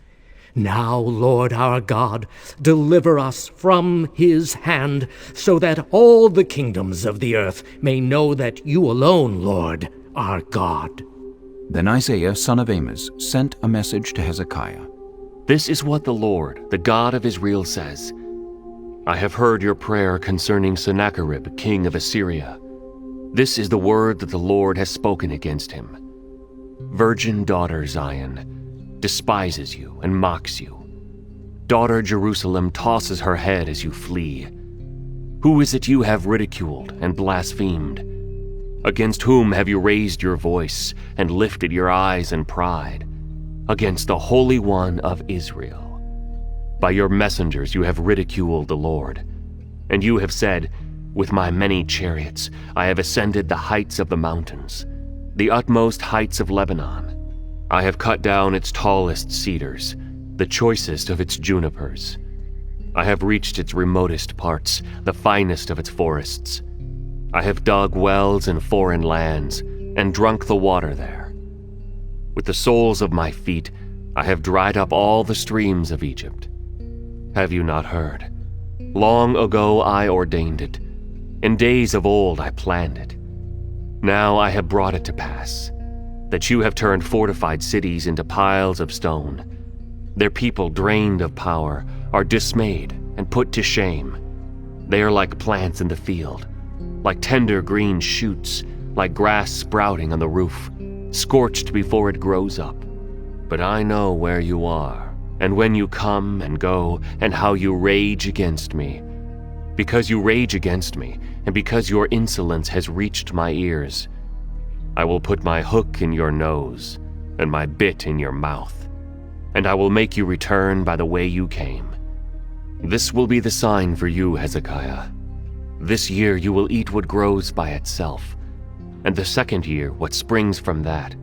Now, Lord our God, deliver us from his hand, so that all the kingdoms of the earth may know that you alone, Lord, are God." Then Isaiah, son of Amos, sent a message to Hezekiah. "This is what the Lord, the God of Israel, says. I have heard your prayer concerning Sennacherib, king of Assyria. This is the word that the Lord has spoken against him. Virgin daughter Zion despises you and mocks you. Daughter Jerusalem tosses her head as you flee. Who is it you have ridiculed and blasphemed? Against whom have you raised your voice and lifted your eyes in pride? Against the Holy One of Israel. By your messengers you have ridiculed the Lord. And you have said, with my many chariots I have ascended the heights of the mountains, the utmost heights of Lebanon. I have cut down its tallest cedars, the choicest of its junipers. I have reached its remotest parts, the finest of its forests. I have dug wells in foreign lands and drunk the water there. With the soles of my feet I have dried up all the streams of Egypt. Have you not heard? Long ago I ordained it. In days of old I planned it. Now I have brought it to pass, that you have turned fortified cities into piles of stone. Their people, drained of power, are dismayed and put to shame. They are like plants in the field, like tender green shoots, like grass sprouting on the roof, scorched before it grows up. But I know where you are, and when you come and go, and how you rage against me. Because you rage against me, and because your insolence has reached my ears, I will put my hook in your nose, and my bit in your mouth, and I will make you return by the way you came. This will be the sign for you, Hezekiah. This year you will eat what grows by itself, and the second year what springs from that.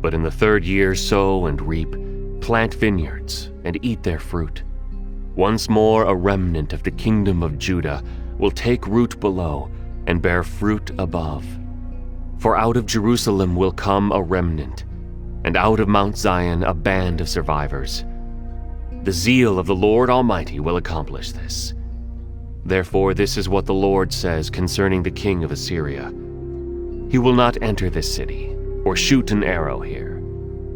But in the third year sow and reap, plant vineyards, and eat their fruit. Once more a remnant of the kingdom of Judah will take root below, and bear fruit above. For out of Jerusalem will come a remnant, and out of Mount Zion a band of survivors. The zeal of the Lord Almighty will accomplish this. Therefore this is what the Lord says concerning the king of Assyria. He will not enter this city, or shoot an arrow here.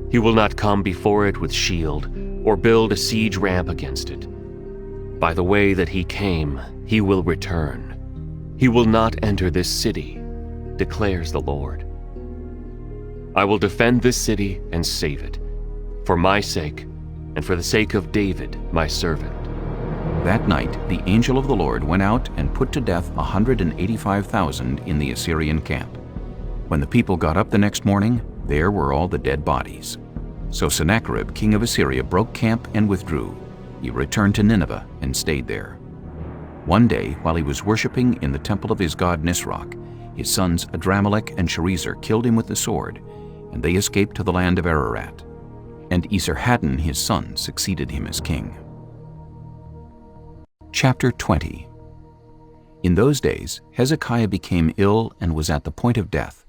He will not come before it with shield, or build a siege ramp against it. By the way that he came, he will return. He will not enter this city, declares the Lord. I will defend this city and save it, for my sake, and for the sake of David, my servant. That night the angel of the Lord went out and put to death 185,000 in the Assyrian camp. When the people got up the next morning, there were all the dead bodies. So Sennacherib, king of Assyria, broke camp and withdrew. He returned to Nineveh and stayed there. One day, while he was worshipping in the temple of his god Nisroch, his sons Adramelech and Sharezer killed him with the sword, and they escaped to the land of Ararat. And Esarhaddon his son succeeded him as king. Chapter 20. In those days Hezekiah became ill and was at the point of death.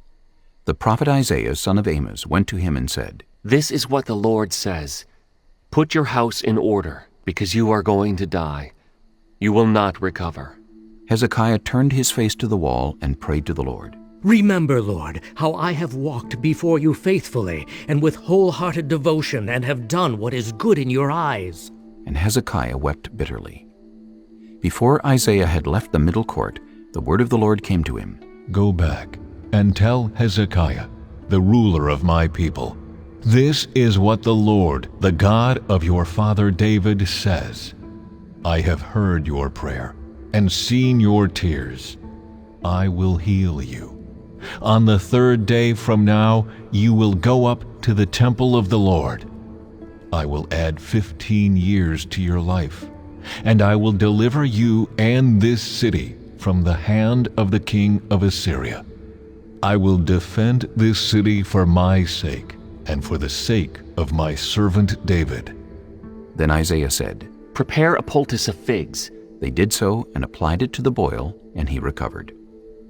The prophet Isaiah, son of Amos, went to him and said, This is what the Lord says. Put your house in order, because you are going to die. You will not recover. Hezekiah turned his face to the wall and prayed to the Lord. Remember, Lord, how I have walked before you faithfully and with wholehearted devotion and have done what is good in your eyes. And Hezekiah wept bitterly. Before Isaiah had left the middle court, the word of the Lord came to him. Go back and tell Hezekiah, the ruler of my people, this is what the Lord, the God of your father David, says. I have heard your prayer and seen your tears. I will heal you. On the 3rd day from now, you will go up to the temple of the Lord. I will add 15 years to your life, and I will deliver you and this city from the hand of the king of Assyria. I will defend this city for my sake and for the sake of my servant David. Then Isaiah said, Prepare a poultice of figs. They did so and applied it to the boil, and he recovered.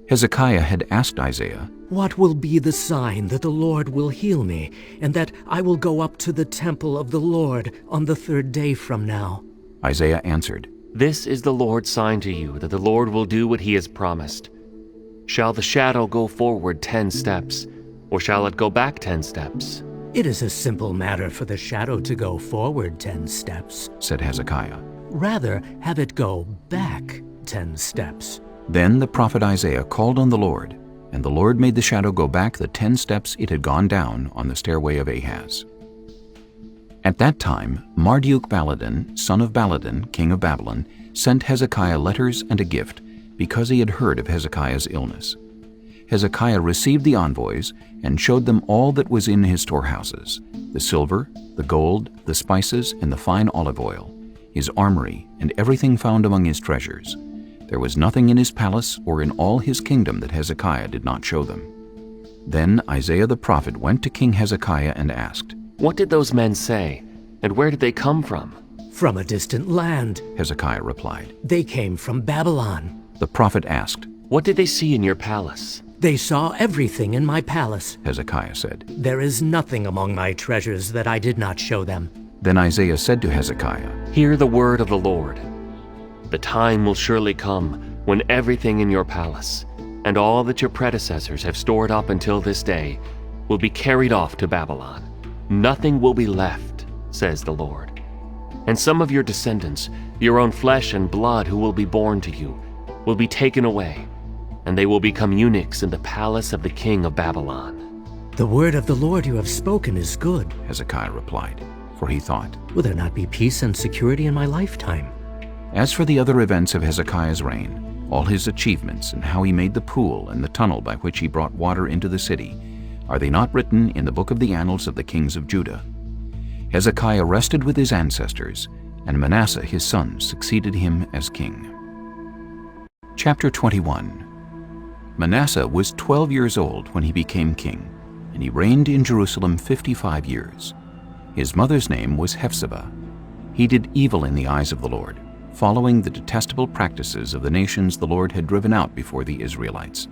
Hezekiah had asked Isaiah, What will be the sign that the Lord will heal me, and that I will go up to the temple of the Lord on the 3rd day from now? Isaiah answered, This is the Lord's sign to you, that the Lord will do what he has promised. Shall the shadow go forward 10 steps, or shall it go back 10 steps? It is a simple matter for the shadow to go forward 10 steps, said Hezekiah. Rather, have it go back 10 steps. Then the prophet Isaiah called on the Lord, and the Lord made the shadow go back the 10 steps it had gone down on the stairway of Ahaz. At that time, Marduk-Baladan, son of Baladan, king of Babylon, sent Hezekiah letters and a gift, because he had heard of Hezekiah's illness. Hezekiah received the envoys and showed them all that was in his storehouses, the silver, the gold, the spices, and the fine olive oil, his armory, and everything found among his treasures. There was nothing in his palace or in all his kingdom that Hezekiah did not show them. Then Isaiah the prophet went to King Hezekiah and asked, What did those men say, and where did they come from? From a distant land, Hezekiah replied. They came from Babylon. The prophet asked, What did they see in your palace? They saw everything in my palace, Hezekiah said. There is nothing among my treasures that I did not show them. Then Isaiah said to Hezekiah, Hear the word of the Lord. The time will surely come when everything in your palace, and all that your predecessors have stored up until this day, will be carried off to Babylon. Nothing will be left, says the Lord. And some of your descendants, your own flesh and blood who will be born to you, will be taken away, and they will become eunuchs in the palace of the king of Babylon. The word of the Lord you have spoken is good, Hezekiah replied, for he thought, Will there not be peace and security in my lifetime? As for the other events of Hezekiah's reign, all his achievements and how he made the pool and the tunnel by which he brought water into the city, are they not written in the book of the annals of the kings of Judah? Hezekiah rested with his ancestors, and Manasseh his son succeeded him as king. Chapter 21. Manasseh was 12 years old when he became king, and he reigned in Jerusalem 55 years. His mother's name was Hephzibah. He did evil in the eyes of the Lord, following the detestable practices of the nations the Lord had driven out before the Israelites.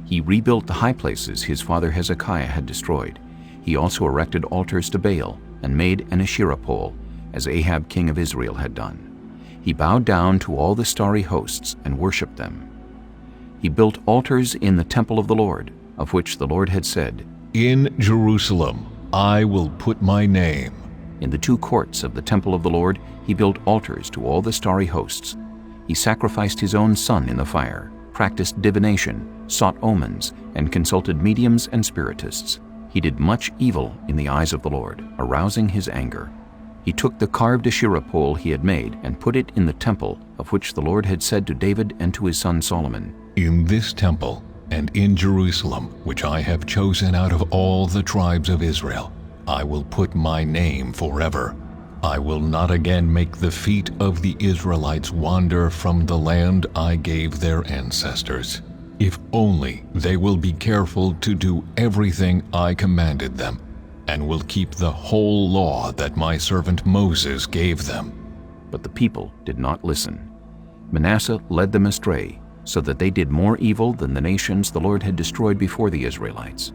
He rebuilt the high places his father Hezekiah had destroyed. He also erected altars to Baal and made an Asherah pole, as Ahab king of Israel had done. He bowed down to all the starry hosts and worshipped them. He built altars in the temple of the Lord, of which the Lord had said, "In Jerusalem I will put my name." In the two courts of the temple of the Lord he built altars to all the starry hosts. He sacrificed his own son in the fire, practiced divination, sought omens, and consulted mediums and spiritists. He did much evil in the eyes of the Lord, arousing his anger. He took the carved Asherah pole he had made and put it in the temple of which the Lord had said to David and to his son Solomon, "In this temple and in Jerusalem, which I have chosen out of all the tribes of Israel, I will put my name forever. I will not again make the feet of the Israelites wander from the land I gave their ancestors, if only they will be careful to do everything I commanded them, and will keep the whole law that my servant Moses gave them." But the people did not listen. Manasseh led them astray, so that they did more evil than the nations the Lord had destroyed before the Israelites.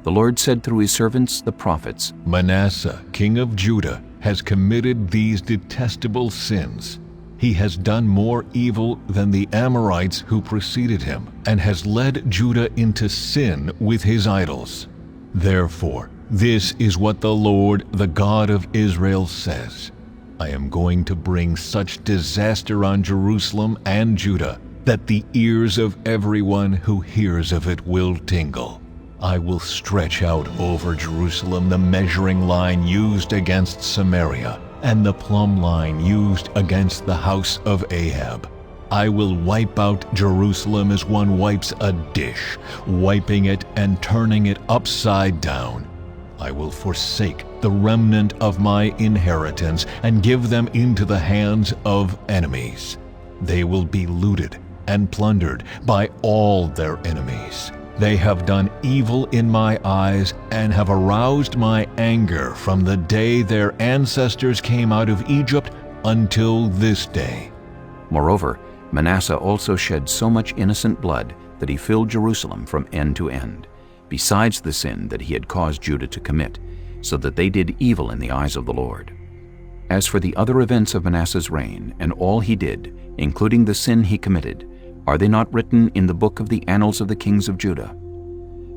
The Lord said through his servants the prophets, "Manasseh, king of Judah, has committed these detestable sins. He has done more evil than the Amorites who preceded him, and has led Judah into sin with his idols. Therefore, this is what the Lord, the God of Israel, says. I am going to bring such disaster on Jerusalem and Judah that the ears of everyone who hears of it will tingle. I will stretch out over Jerusalem the measuring line used against Samaria, and the plumb line used against the house of Ahab. I will wipe out Jerusalem as one wipes a dish, wiping it and turning it upside down. I will forsake the remnant of my inheritance and give them into the hands of enemies. They will be looted and plundered by all their enemies. They have done evil in my eyes and have aroused my anger from the day their ancestors came out of Egypt until this day." Moreover, Manasseh also shed so much innocent blood that he filled Jerusalem from end to end, besides the sin that he had caused Judah to commit, so that they did evil in the eyes of the Lord. As for the other events of Manasseh's reign and all he did, including the sin he committed, are they not written in the book of the annals of the kings of Judah?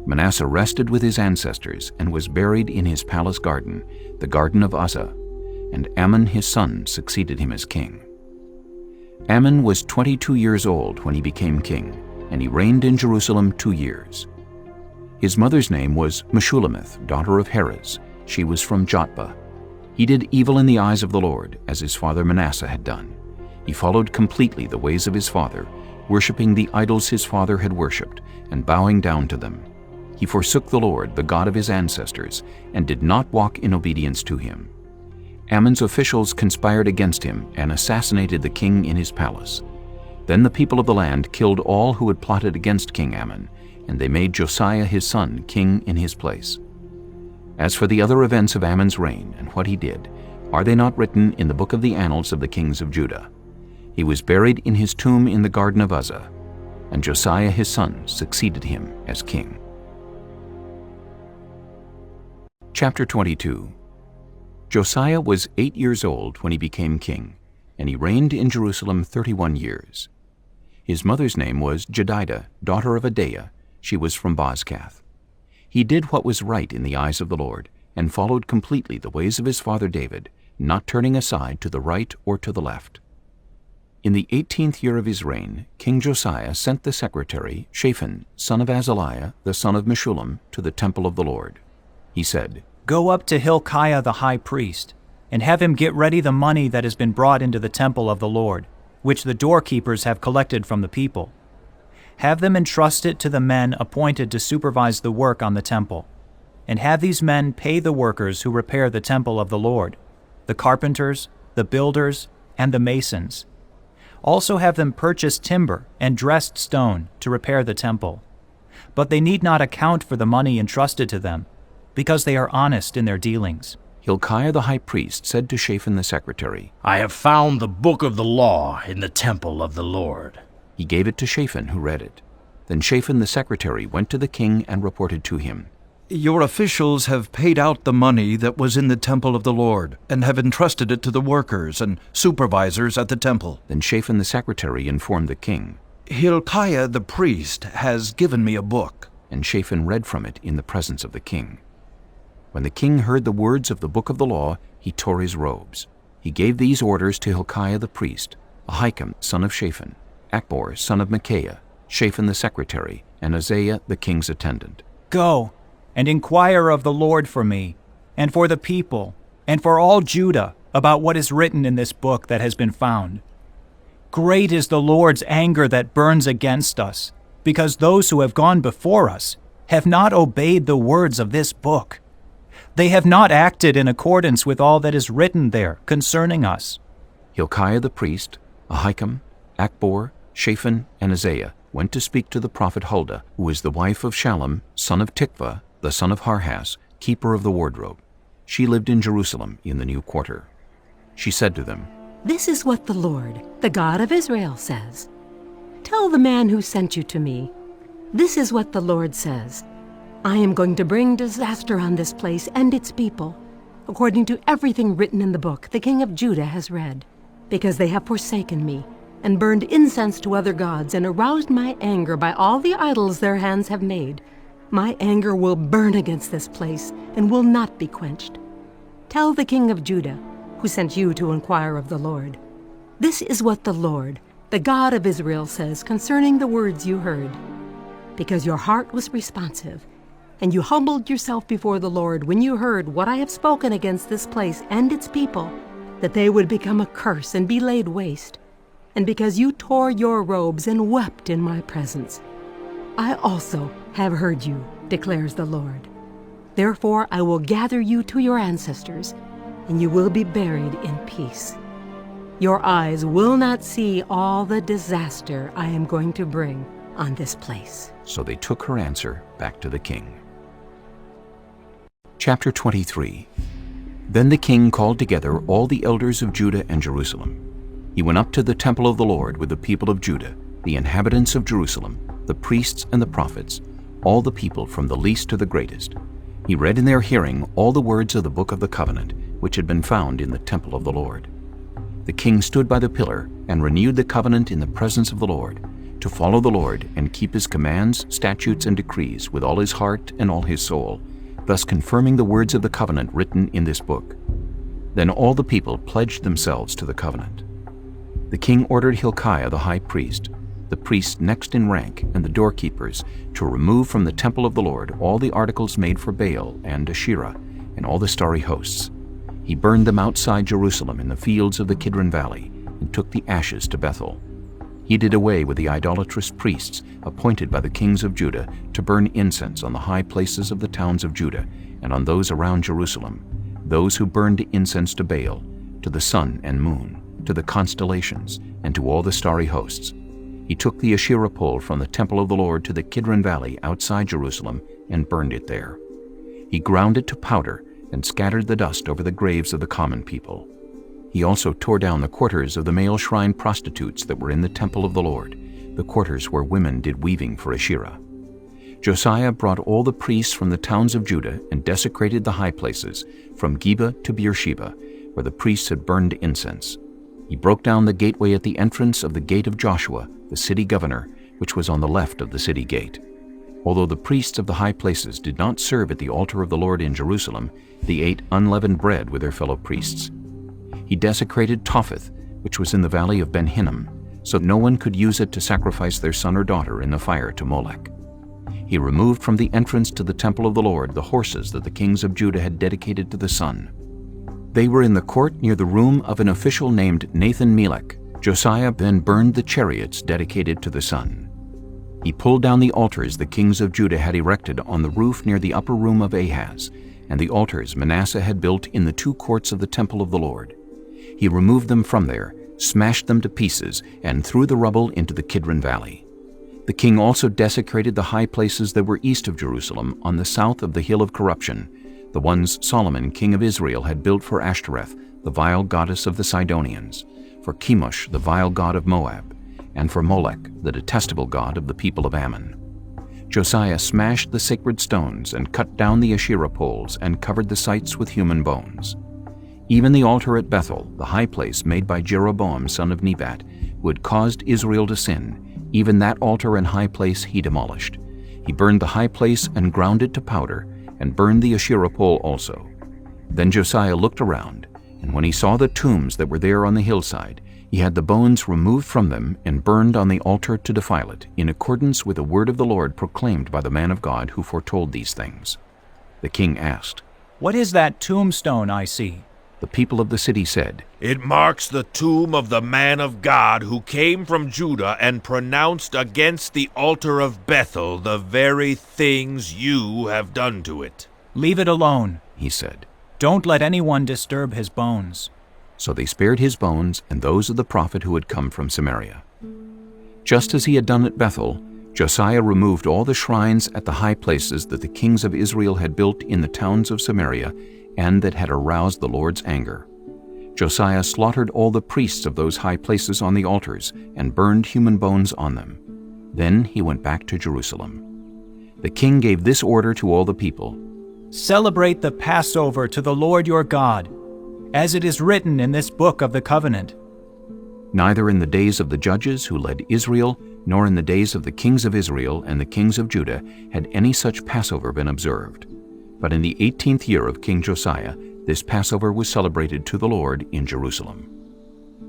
Manasseh rested with his ancestors and was buried in his palace garden, the garden of Uzzah, and Amon his son succeeded him as king. Amon was 22 years old when he became king, and he reigned in Jerusalem 2 years. His mother's name was Meshullemeth, daughter of Herez. She was from Jotbah. He did evil in the eyes of the Lord, as his father Manasseh had done. He followed completely the ways of his father, worshipping the idols his father had worshipped, and bowing down to them. He forsook the Lord, the God of his ancestors, and did not walk in obedience to him. Ammon's officials conspired against him and assassinated the king in his palace. Then the people of the land killed all who had plotted against King Ammon, and they made Josiah his son king in his place. As for the other events of Ammon's reign and what he did, are they not written in the book of the annals of the kings of Judah? He was buried in his tomb in the garden of Uzzah, and Josiah his son succeeded him as king. Chapter 22. Josiah was 8 years old when he became king, and he reigned in Jerusalem 31 years. His mother's name was Jedidah, daughter of Adaiah. She was from Bozkath. He did what was right in the eyes of the Lord, and followed completely the ways of his father David, not turning aside to the right or to the left. In the 18th year of his reign, King Josiah sent the secretary, Shaphan, son of Azaliah, the son of Meshullam, to the temple of the Lord. He said, "Go up to Hilkiah the high priest, and have him get ready the money that has been brought into the temple of the Lord, which the doorkeepers have collected from the people. Have them entrust it to the men appointed to supervise the work on the temple, and have these men pay the workers who repair the temple of the Lord, the carpenters, the builders, and the masons. Also have them purchase timber and dressed stone to repair the temple. But they need not account for the money entrusted to them, because they are honest in their dealings. Hilkiah the high priest said to Shaphan the secretary, I have found the book of the law in the temple of the Lord. He gave it to Shaphan, who read it. Then Shaphan the secretary went to the king and reported to him, Your officials have paid out the money that was in the temple of the Lord, and have entrusted it to the workers and supervisors at the temple. Then Shaphan the secretary informed the king, Hilkiah the priest has given me a book. And Shaphan read from it in the presence of the king. When the king heard the words of the book of the law, he tore his robes. He gave these orders to Hilkiah the priest, Ahikam son of Shaphan, Akbor son of Micaiah, Shaphan the secretary, and Isaiah the king's attendant. Go and inquire of the Lord for me, and for the people, and for all Judah, about what is written in this book that has been found. Great is the Lord's anger that burns against us, because those who have gone before us have not obeyed the words of this book. They have not acted in accordance with all that is written there concerning us. Hilkiah the priest, Ahikam, Akbor, Shaphan, and Isaiah went to speak to the prophet Huldah, who is the wife of Shallum, son of Tikvah, the son of Harhas, keeper of the wardrobe. She lived in Jerusalem in the new quarter. She said to them, This is what the Lord, the God of Israel, says. Tell the man who sent you to me, this is what the Lord says. I am going to bring disaster on this place and its people, according to everything written in the book the king of Judah has read, because they have forsaken me and burned incense to other gods and aroused my anger by all the idols their hands have made. My anger will burn against this place and will not be quenched. Tell the king of Judah, who sent you to inquire of the Lord, this is what the Lord, the God of Israel, says concerning the words you heard. Because your heart was responsive, and you humbled yourself before the Lord when you heard what I have spoken against this place and its people, that they would become a curse and be laid waste, and because you tore your robes and wept in my presence, I also have heard you, declares the Lord. Therefore I will gather you to your ancestors, and you will be buried in peace. Your eyes will not see all the disaster I am going to bring on this place. So they took her answer back to the king. Chapter 23. Then the king called together all the elders of Judah and Jerusalem. He went up to the temple of the Lord with the people of Judah, the inhabitants of Jerusalem, the priests and the prophets, all the people from the least to the greatest. He read in their hearing all the words of the book of the covenant, which had been found in the temple of the Lord. The king stood by the pillar and renewed the covenant in the presence of the Lord, to follow the Lord and keep his commands, statutes, and decrees with all his heart and all his soul, thus confirming the words of the covenant written in this book. Then all the people pledged themselves to the covenant. The king ordered Hilkiah the high priest, the priest next in rank, and the doorkeepers to remove from the temple of the Lord all the articles made for Baal and Asherah and all the starry hosts. He burned them outside Jerusalem in the fields of the Kidron Valley and took the ashes to Bethel. He did away with the idolatrous priests appointed by the kings of Judah to burn incense on the high places of the towns of Judah and on those around Jerusalem, those who burned incense to Baal, to the sun and moon, to the constellations, and to all the starry hosts. He took the Asherah pole from the temple of the Lord to the Kidron Valley outside Jerusalem and burned it there. He ground it to powder and scattered the dust over the graves of the common people. He also tore down the quarters of the male shrine prostitutes that were in the temple of the Lord, the quarters where women did weaving for Asherah. Josiah brought all the priests from the towns of Judah and desecrated the high places, from Geba to Beersheba, where the priests had burned incense. He broke down the gateway at the entrance of the gate of Joshua, the city governor, which was on the left of the city gate. Although the priests of the high places did not serve at the altar of the Lord in Jerusalem, they ate unleavened bread with their fellow priests. He desecrated Topheth, which was in the valley of Ben Hinnom, so no one could use it to sacrifice their son or daughter in the fire to Molech. He removed from the entrance to the temple of the Lord the horses that the kings of Judah had dedicated to the sun. They were in the court near the room of an official named Nathan-Melech. Josiah then burned the chariots dedicated to the sun. He pulled down the altars the kings of Judah had erected on the roof near the upper room of Ahaz, and the altars Manasseh had built in the two courts of the temple of the Lord. He removed them from there, smashed them to pieces, and threw the rubble into the Kidron Valley. The king also desecrated the high places that were east of Jerusalem on the south of the Hill of Corruption, the ones Solomon, king of Israel, had built for Ashtoreth, the vile goddess of the Sidonians, for Chemosh, the vile god of Moab, and for Molech, the detestable god of the people of Ammon. Josiah smashed the sacred stones and cut down the Asherah poles and covered the sites with human bones. Even the altar at Bethel, the high place made by Jeroboam son of Nebat, who had caused Israel to sin, even that altar and high place he demolished. He burned the high place and ground it to powder, and burned the Asherah pole also. Then Josiah looked around, and when he saw the tombs that were there on the hillside, he had the bones removed from them and burned on the altar to defile it, in accordance with the word of the Lord proclaimed by the man of God who foretold these things. The king asked, "What is that tombstone I see?" The people of the city said, "It marks the tomb of the man of God who came from Judah and pronounced against the altar of Bethel the very things you have done to it." "Leave it alone," he said. "Don't let anyone disturb his bones." So they spared his bones and those of the prophet who had come from Samaria. Just as he had done at Bethel, Josiah removed all the shrines at the high places that the kings of Israel had built in the towns of Samaria and that had aroused the Lord's anger. Josiah slaughtered all the priests of those high places on the altars and burned human bones on them. Then he went back to Jerusalem. The king gave this order to all the people: "Celebrate the Passover to the Lord your God, as it is written in this book of the covenant." Neither in the days of the judges who led Israel, nor in the days of the kings of Israel and the kings of Judah had any such Passover been observed. But in the 18th year of King Josiah, this Passover was celebrated to the Lord in Jerusalem.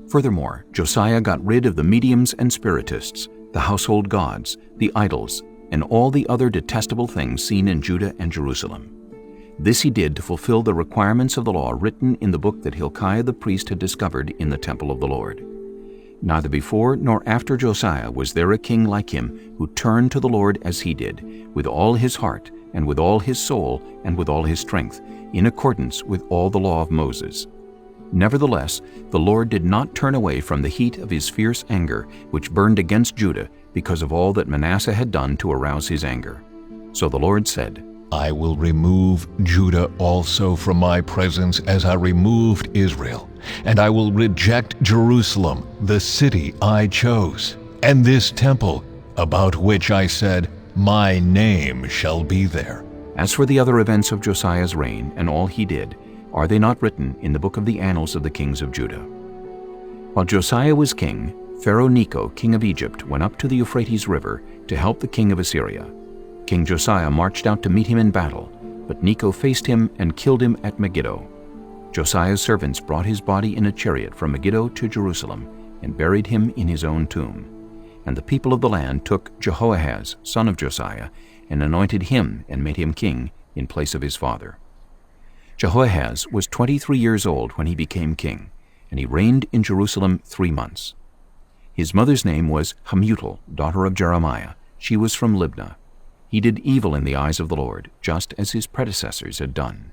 Furthermore, Josiah got rid of the mediums and spiritists, the household gods, the idols, and all the other detestable things seen in Judah and Jerusalem. This he did to fulfill the requirements of the law written in the book that Hilkiah the priest had discovered in the temple of the Lord. Neither before nor after Josiah was there a king like him who turned to the Lord as he did, with all his heart and with all his soul and with all his strength, in accordance with all the law of Moses. Nevertheless, the Lord did not turn away from the heat of his fierce anger, which burned against Judah because of all that Manasseh had done to arouse his anger. So the Lord said, I will remove Judah also from my presence as I removed Israel, and I will reject Jerusalem, the city I chose, and this temple, about which I said, my name shall be there. As for the other events of Josiah's reign and all he did, are they not written in the book of the annals of the kings of Judah? While Josiah was king, Pharaoh Necho, king of Egypt, went up to the Euphrates River to help the king of Assyria. King Josiah marched out to meet him in battle, but Necho faced him and killed him at Megiddo. Josiah's servants brought his body in a chariot from Megiddo to Jerusalem and buried him in his own tomb. And the people of the land took Jehoahaz, son of Josiah, and anointed him and made him king in place of his father. Jehoahaz was 23 years old when he became king, and he reigned in Jerusalem 3 months. His mother's name was Hamutal, daughter of Jeremiah. She was from Libnah. He did evil in the eyes of the Lord, just as his predecessors had done.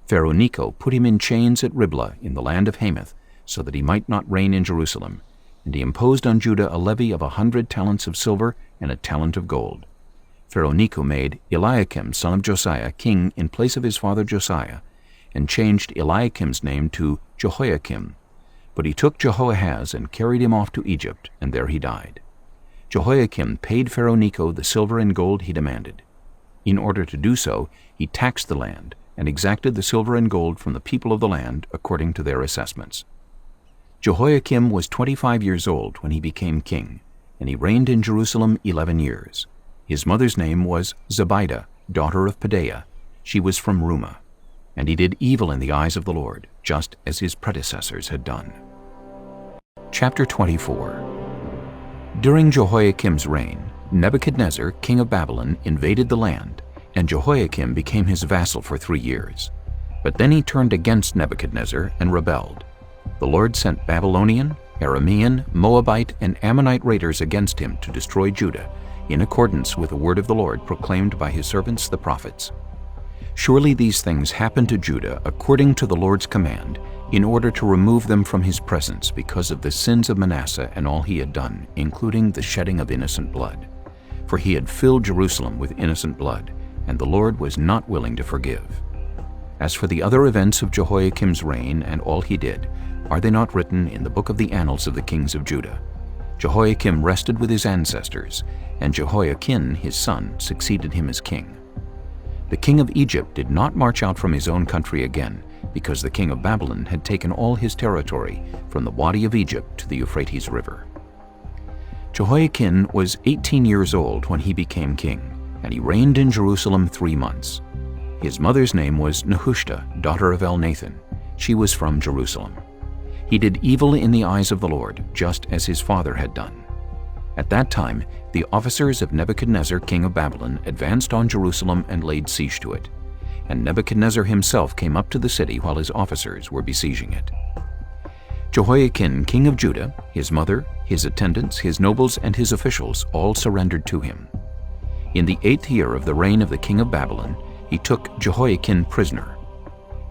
Pharaoh Necho put him in chains at Riblah in the land of Hamath, so that he might not reign in Jerusalem, and he imposed on Judah a levy of 100 talents of silver and a talent of gold. Pharaoh Necho made Eliakim, son of Josiah, king in place of his father Josiah, and changed Eliakim's name to Jehoiakim. But he took Jehoahaz and carried him off to Egypt, and there he died. Jehoiakim paid Pharaoh Necho the silver and gold he demanded. In order to do so, he taxed the land and exacted the silver and gold from the people of the land according to their assessments. Jehoiakim was 25 years old when he became king, and he reigned in Jerusalem 11 years. His mother's name was Zebidah, daughter of Pedaiah. She was from Rumah. And he did evil in the eyes of the Lord, just as his predecessors had done. Chapter 24. During Jehoiakim's reign, Nebuchadnezzar, king of Babylon, invaded the land, and Jehoiakim became his vassal for 3 years. But then he turned against Nebuchadnezzar and rebelled. The Lord sent Babylonian, Aramean, Moabite, and Ammonite raiders against him to destroy Judah, in accordance with the word of the Lord proclaimed by his servants the prophets. Surely these things happened to Judah according to the Lord's command, in order to remove them from his presence because of the sins of Manasseh and all he had done, including the shedding of innocent blood. For he had filled Jerusalem with innocent blood, and the Lord was not willing to forgive. As for the other events of Jehoiakim's reign and all he did, are they not written in the book of the annals of the kings of Judah? Jehoiakim rested with his ancestors, and Jehoiakim his son succeeded him as king. The king of Egypt did not march out from his own country again, because the king of Babylon had taken all his territory from the Wadi of Egypt to the Euphrates River. Jehoiakim was 18 years old when he became king, and he reigned in Jerusalem 3 months. His mother's name was Nehushta, daughter of Elnathan. She was from Jerusalem. He did evil in the eyes of the Lord, just as his father had done. At that time, the officers of Nebuchadnezzar, king of Babylon, advanced on Jerusalem and laid siege to it. And Nebuchadnezzar himself came up to the city while his officers were besieging it. Jehoiakim, king of Judah, his mother, his attendants, his nobles, and his officials all surrendered to him. In the 8th year of the reign of the king of Babylon, he took Jehoiakim prisoner.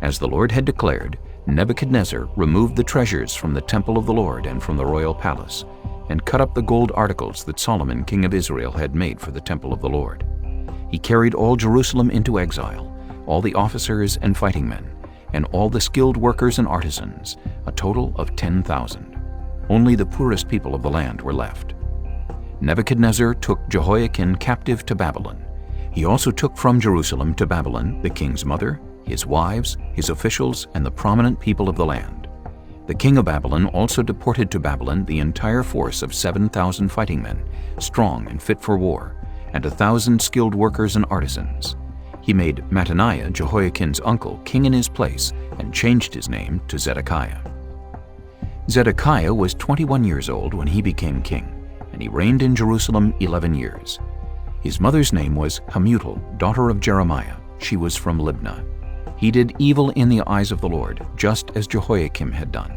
As the Lord had declared, Nebuchadnezzar removed the treasures from the temple of the Lord and from the royal palace, and cut up the gold articles that Solomon, king of Israel, had made for the temple of the Lord. He carried all Jerusalem into exile, all the officers and fighting men, and all the skilled workers and artisans, a total of 10,000. Only the poorest people of the land were left. Nebuchadnezzar took Jehoiakim captive to Babylon. He also took from Jerusalem to Babylon the king's mother, his wives, his officials, and the prominent people of the land. The king of Babylon also deported to Babylon the entire force of 7,000 fighting men, strong and fit for war, and 1,000 skilled workers and artisans. He made Mattaniah, Jehoiakim's uncle, king in his place, and changed his name to Zedekiah. Zedekiah was 21 years old when he became king, and he reigned in Jerusalem 11 years. His mother's name was Hamutal, daughter of Jeremiah. She was from Libnah. He did evil in the eyes of the Lord, just as Jehoiakim had done.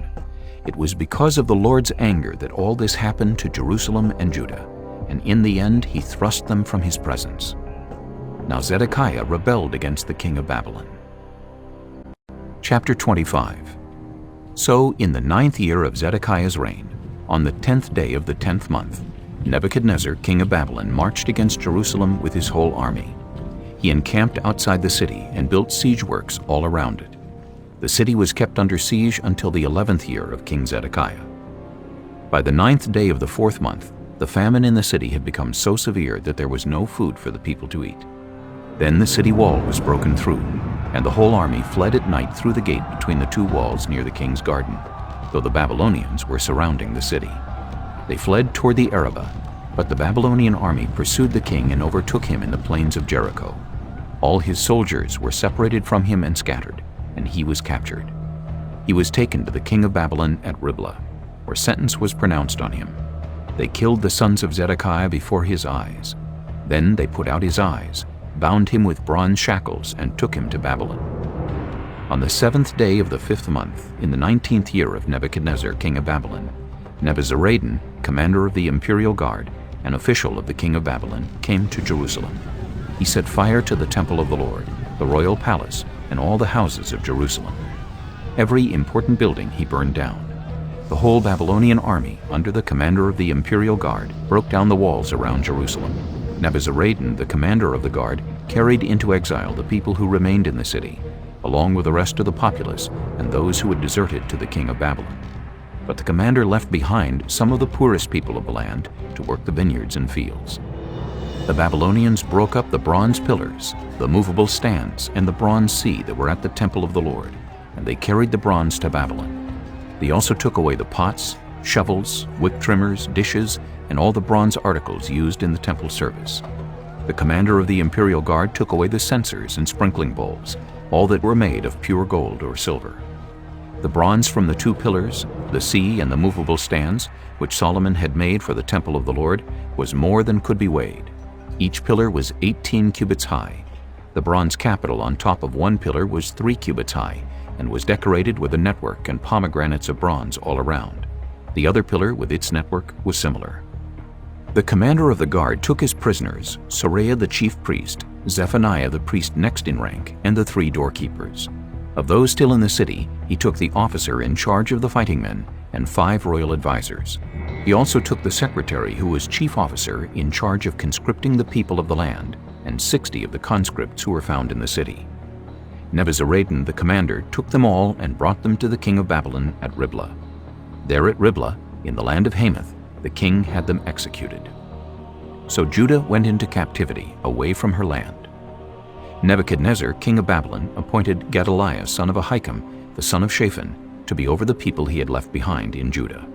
It was because of the Lord's anger that all this happened to Jerusalem and Judah, and in the end he thrust them from his presence. Now Zedekiah rebelled against the king of Babylon. Chapter 25. So in the 9th year of Zedekiah's reign, on the 10th day of the 10th month, Nebuchadnezzar, king of Babylon, marched against Jerusalem with his whole army. He encamped outside the city and built siege works all around it. The city was kept under siege until the 11th year of King Zedekiah. By the 9th day of the 4th month, the famine in the city had become so severe that there was no food for the people to eat. Then the city wall was broken through, and the whole army fled at night through the gate between the 2 walls near the king's garden, though the Babylonians were surrounding the city. They fled toward the Arabah, but the Babylonian army pursued the king and overtook him in the plains of Jericho. All his soldiers were separated from him and scattered, and he was captured. He was taken to the king of Babylon at Riblah, where sentence was pronounced on him. They killed the sons of Zedekiah before his eyes. Then they put out his eyes, bound him with bronze shackles, and took him to Babylon. On the 7th day of the 5th month, in the 19th year of Nebuchadnezzar, king of Babylon, Nebuzaradan, commander of the imperial guard, an official of the king of Babylon, came to Jerusalem. He set fire to the temple of the Lord, the royal palace, and all the houses of Jerusalem. Every important building he burned down. The whole Babylonian army, under the commander of the imperial guard, broke down the walls around Jerusalem. Nebuzaradan, the commander of the guard, carried into exile the people who remained in the city, along with the rest of the populace and those who had deserted to the king of Babylon. But the commander left behind some of the poorest people of the land to work the vineyards and fields. The Babylonians broke up the bronze pillars, the movable stands, and the bronze sea that were at the temple of the Lord, and they carried the bronze to Babylon. They also took away the pots, shovels, wick trimmers, dishes, and all the bronze articles used in the temple service. The commander of the imperial guard took away the censers and sprinkling bowls, all that were made of pure gold or silver. The bronze from the 2 pillars, the sea, and the movable stands, which Solomon had made for the temple of the Lord, was more than could be weighed. Each pillar was 18 cubits high. The bronze capital on top of one pillar was 3 cubits high, and was decorated with a network and pomegranates of bronze all around. The other pillar with its network was similar. The commander of the guard took as prisoners Seraiah the chief priest, Zephaniah the priest next in rank, and the 3 doorkeepers. Of those still in the city, he took the officer in charge of the fighting men and 5 royal advisers. He also took the secretary who was chief officer in charge of conscripting the people of the land, and 60 of the conscripts who were found in the city. Nebuzaradan the commander took them all and brought them to the king of Babylon at Riblah. There at Riblah, in the land of Hamath, the king had them executed. So Judah went into captivity away from her land. Nebuchadnezzar, king of Babylon, appointed Gedaliah, son of Ahikam, the son of Shaphan, to be over the people he had left behind in Judah.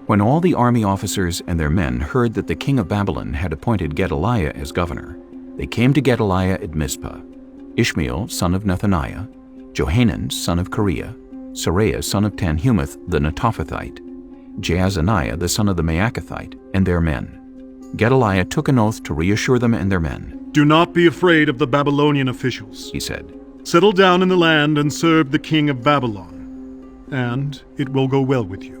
When all the army officers and their men heard that the king of Babylon had appointed Gedaliah as governor, they came to Gedaliah at Mizpah. Ishmael, son of Nethaniah, Johanan, son of Kareah, Seraiah, son of Tanhumeth the Netophathite, Jaazaniah, the son of the Maacathite, and their men. Gedaliah took an oath to reassure them and their men. "Do not be afraid of the Babylonian officials," he said. "Settle down in the land and serve the king of Babylon, and it will go well with you."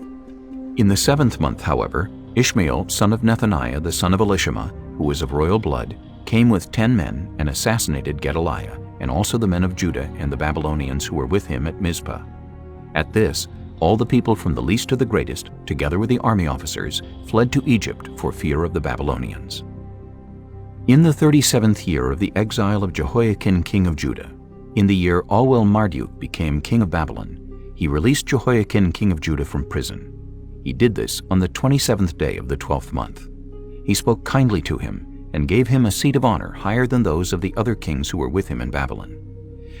In the 7th month, however, Ishmael, son of Nethaniah, the son of Elishama, who was of royal blood, came with 10 men and assassinated Gedaliah, and also the men of Judah and the Babylonians who were with him at Mizpah. At this, all the people from the least to the greatest, together with the army officers, fled to Egypt for fear of the Babylonians. In the 37th year of the exile of Jehoiakim king of Judah, in the year Alwel-Marduk became king of Babylon, he released Jehoiakim king of Judah from prison. He did this on the 27th day of the 12th month. He spoke kindly to him and gave him a seat of honor higher than those of the other kings who were with him in Babylon.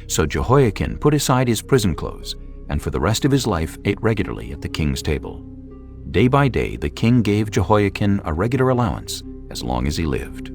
So Jehoiakim put aside his prison clothes, and for the rest of his life ate regularly at the king's table. Day by day the king gave Jehoiakim a regular allowance as long as he lived.